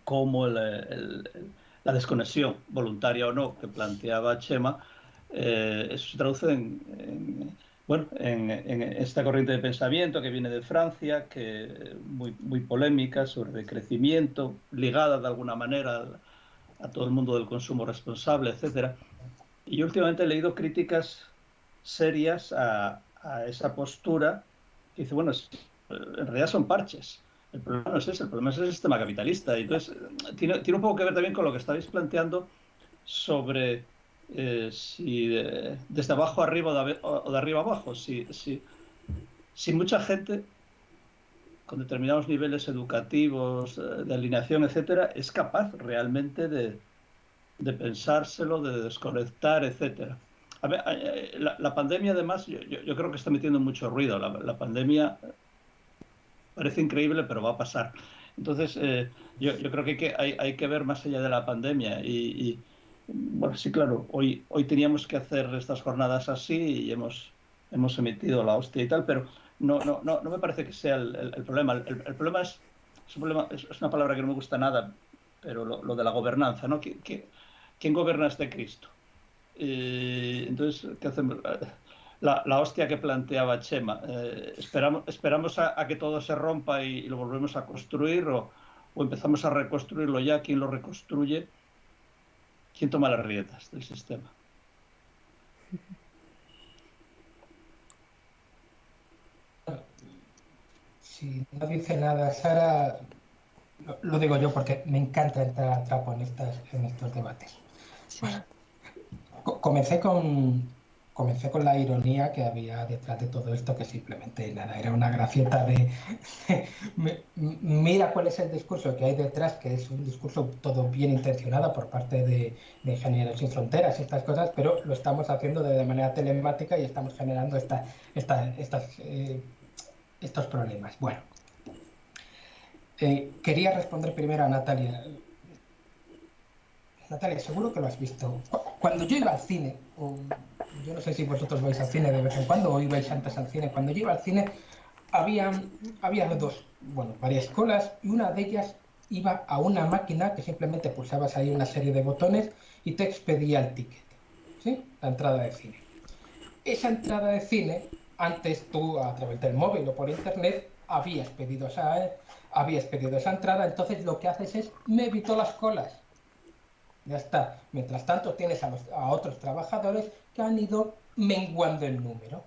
como la desconexión, voluntaria o no, que planteaba Chema, eso se traduce en esta corriente de pensamiento que viene de Francia, que muy polémica sobre el crecimiento, ligada de alguna manera a todo el mundo del consumo responsable, etcétera. Y yo últimamente he leído críticas serias a esa postura que dice, bueno, en realidad son parches. El problema no es ese, el problema es el sistema capitalista. Y entonces tiene un poco que ver también con lo que estáis planteando sobre si desde abajo arriba o de arriba abajo. Si mucha gente con determinados niveles educativos, de alineación, etcétera, es capaz realmente de pensárselo, de desconectar, etcétera. A ver, la pandemia, además, yo creo que está metiendo mucho ruido. La pandemia parece increíble, pero va a pasar. Entonces, yo creo que hay que ver más allá de la pandemia. Y bueno, sí, claro, hoy teníamos que hacer estas jornadas así y hemos emitido la hostia y tal, pero no me parece que sea el problema. El problema es una palabra que no me gusta nada, pero lo de la gobernanza, ¿no? ¿Quién gobierna este Cristo? Entonces, ¿qué hacemos? La hostia que planteaba Chema. ¿Esperamos a que todo se rompa y lo volvemos a construir o empezamos a reconstruirlo ya? ¿Quién lo reconstruye? ¿Quién toma las riendas del sistema? Si no dice nada Sara, lo digo yo porque me encanta entrar a trapo en estos debates. Sí. Comencé con la ironía que había detrás de todo esto, que simplemente nada, era una gracieta de mira cuál es el discurso que hay detrás, que es un discurso todo bien intencionado por parte de Ingenieros Sin Fronteras y estas cosas, pero lo estamos haciendo de manera telemática y estamos generando estos problemas. Bueno, quería responder primero a Natalia. Natalia, seguro que lo has visto. Cuando yo iba al cine, yo no sé si vosotros vais al cine de vez en cuando o ibais antes al cine, cuando yo iba al cine había varias colas y una de ellas iba a una máquina que simplemente pulsabas ahí una serie de botones y te expedía el ticket, ¿sí? La entrada de cine. Esa entrada de cine, antes tú a través del móvil o por internet habías pedido esa entrada, entonces lo que haces es me evito las colas. Ya está. Mientras tanto tienes a otros trabajadores que han ido menguando el número.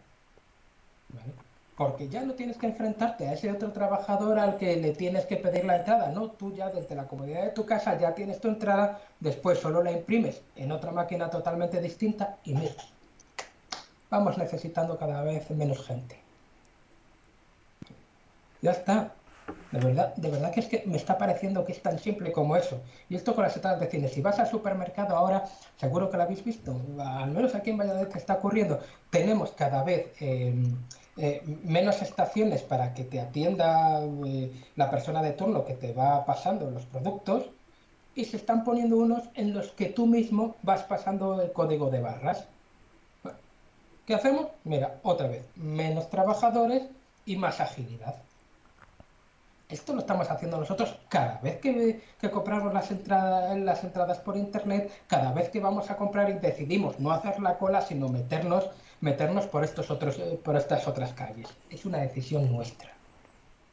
¿Vale? Porque ya no tienes que enfrentarte a ese otro trabajador al que le tienes que pedir la entrada, ¿no? Tú ya desde la comodidad de tu casa ya tienes tu entrada, después solo la imprimes en otra máquina totalmente distinta y mira, vamos necesitando cada vez menos gente. Ya está. De verdad que es que me está pareciendo que es tan simple como eso. Y esto con las entradas de cine. Si vas al supermercado ahora, seguro que lo habéis visto, al menos aquí en Valladolid que está ocurriendo, tenemos cada vez menos estaciones para que te atienda la persona de turno que te va pasando los productos y se están poniendo unos en los que tú mismo vas pasando el código de barras. ¿Qué hacemos? Mira, otra vez, menos trabajadores y más agilidad. Esto lo estamos haciendo nosotros cada vez que compramos las entradas por internet, cada vez que vamos a comprar y decidimos no hacer la cola, sino meternos por estas otras calles. Es una decisión nuestra.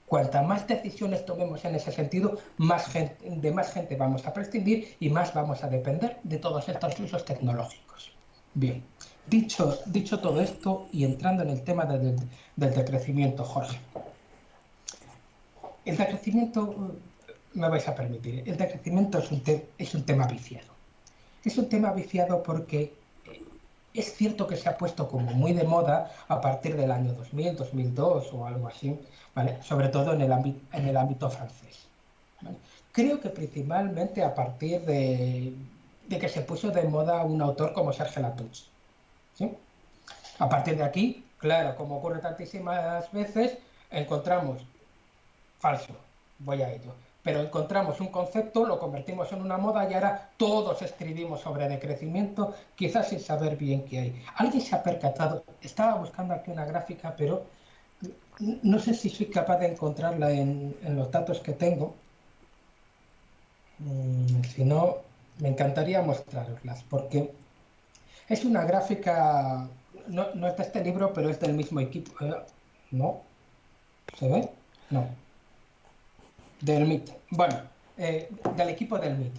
Cuanta más decisiones tomemos en ese sentido, de más gente vamos a prescindir y más vamos a depender de todos estos usos tecnológicos. Bien, dicho todo esto y entrando en el tema del decrecimiento, Jorge. El decrecimiento, me vais a permitir, el decrecimiento es un tema viciado. Es un tema viciado porque es cierto que se ha puesto como muy de moda a partir del año 2000, 2002 o algo así, ¿vale? Sobre todo en el ámbito francés, ¿vale? Creo que principalmente a partir de que se puso de moda un autor como Serge Latouche, ¿sí? A partir de aquí, claro, como ocurre tantísimas veces, encontramos falso, voy a ello. Pero encontramos un concepto, lo convertimos en una moda y ahora todos escribimos sobre decrecimiento, quizás sin saber bien qué hay. Alguien se ha percatado, estaba buscando aquí una gráfica, pero no sé si soy capaz de encontrarla en los datos que tengo. Si no, me encantaría mostraroslas, porque es una gráfica, no es de este libro, pero es del mismo equipo. ¿No? ¿Se ve? No. Del MIT. Bueno, del equipo del MIT.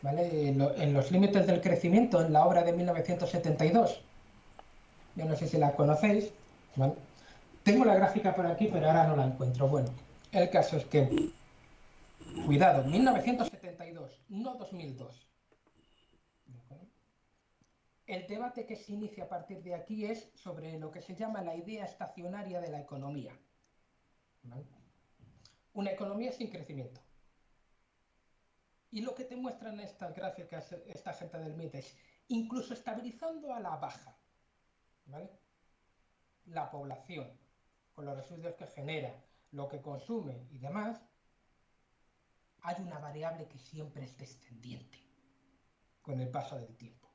¿Vale? En los límites del crecimiento, en la obra de 1972. Yo no sé si la conocéis. ¿Vale? Tengo la gráfica por aquí, pero ahora no la encuentro. Bueno, el caso es que, cuidado, 1972, no 2002. El debate que se inicia a partir de aquí es sobre lo que se llama la idea estacionaria de la economía. ¿Vale? Una economía sin crecimiento. Y lo que te muestran estas gráficas, esta gente del MIT, es incluso estabilizando a la baja, ¿vale? La población, con los residuos que genera, lo que consume y demás, hay una variable que siempre es descendiente con el paso del tiempo.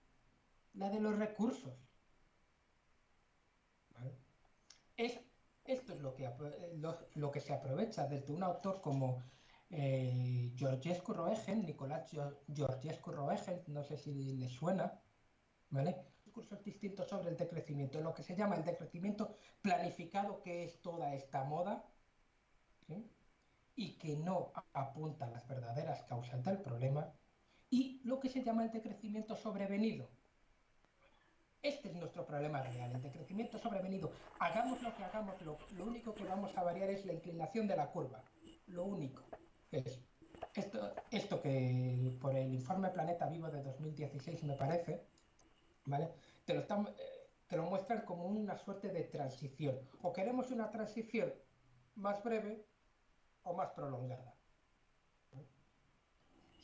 La de los recursos. ¿Vale? Esto es lo que se aprovecha desde un autor como Georgescu-Roegen, Nicolás Georgescu-Roegen, no sé si le suena, ¿vale? Discursos distintos sobre el decrecimiento, lo que se llama el decrecimiento planificado, que es toda esta moda, ¿sí? Y que no apunta a las verdaderas causas del problema, y lo que se llama el decrecimiento sobrevenido. Este es nuestro problema real, el decrecimiento sobrevenido. Hagamos lo que hagamos, lo único que vamos a variar es la inclinación de la curva. Lo único es esto que por el informe Planeta Vivo de 2016 me parece, ¿vale? Te lo muestran como una suerte de transición. O queremos una transición más breve o más prolongada.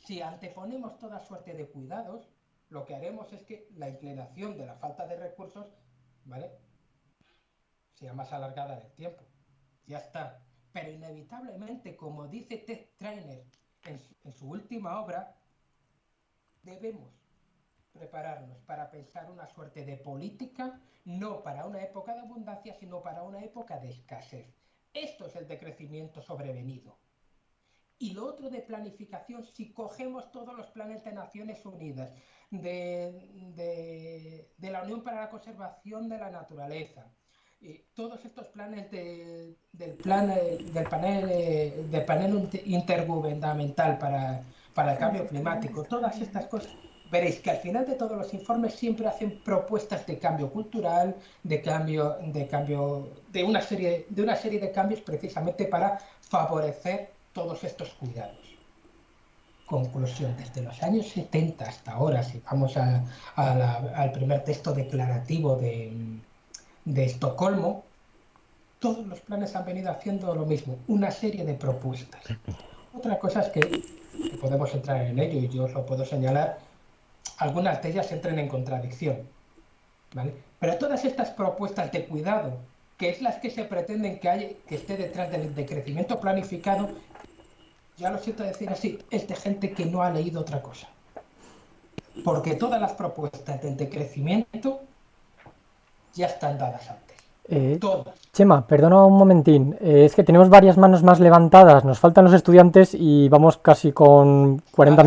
Si anteponemos toda suerte de cuidados, lo que haremos es que la inclinación de la falta de recursos, ¿vale?, sea más alargada en el tiempo. Ya está. Pero inevitablemente, como dice Ted Trainer en su última obra, debemos prepararnos para pensar una suerte de política, no para una época de abundancia, sino para una época de escasez. Esto es el decrecimiento sobrevenido. Y lo otro de planificación, si cogemos todos los planes de Naciones Unidas, de la Unión para la Conservación de la Naturaleza, todos estos planes del panel intergubernamental para el cambio climático, todas estas cosas, veréis que al final de todos los informes siempre hacen propuestas de cambio cultural, de una serie de cambios precisamente para favorecer todos estos cuidados. Conclusión, desde los años 70 hasta ahora, si vamos al primer texto declarativo de Estocolmo, todos los planes han venido haciendo lo mismo, una serie de propuestas. Otra cosa es que podemos entrar en ello, y yo os lo puedo señalar, algunas de ellas entran en contradicción, ¿vale? Pero todas estas propuestas de cuidado, que es las que se pretenden que esté detrás del decrecimiento planificado, ya lo siento decir así, es de gente que no ha leído otra cosa. Porque todas las propuestas del decrecimiento ya están dadas antes. Todas. Chema, perdona un momentín. Es que tenemos varias manos más levantadas, nos faltan los estudiantes y vamos casi con 40 minutos.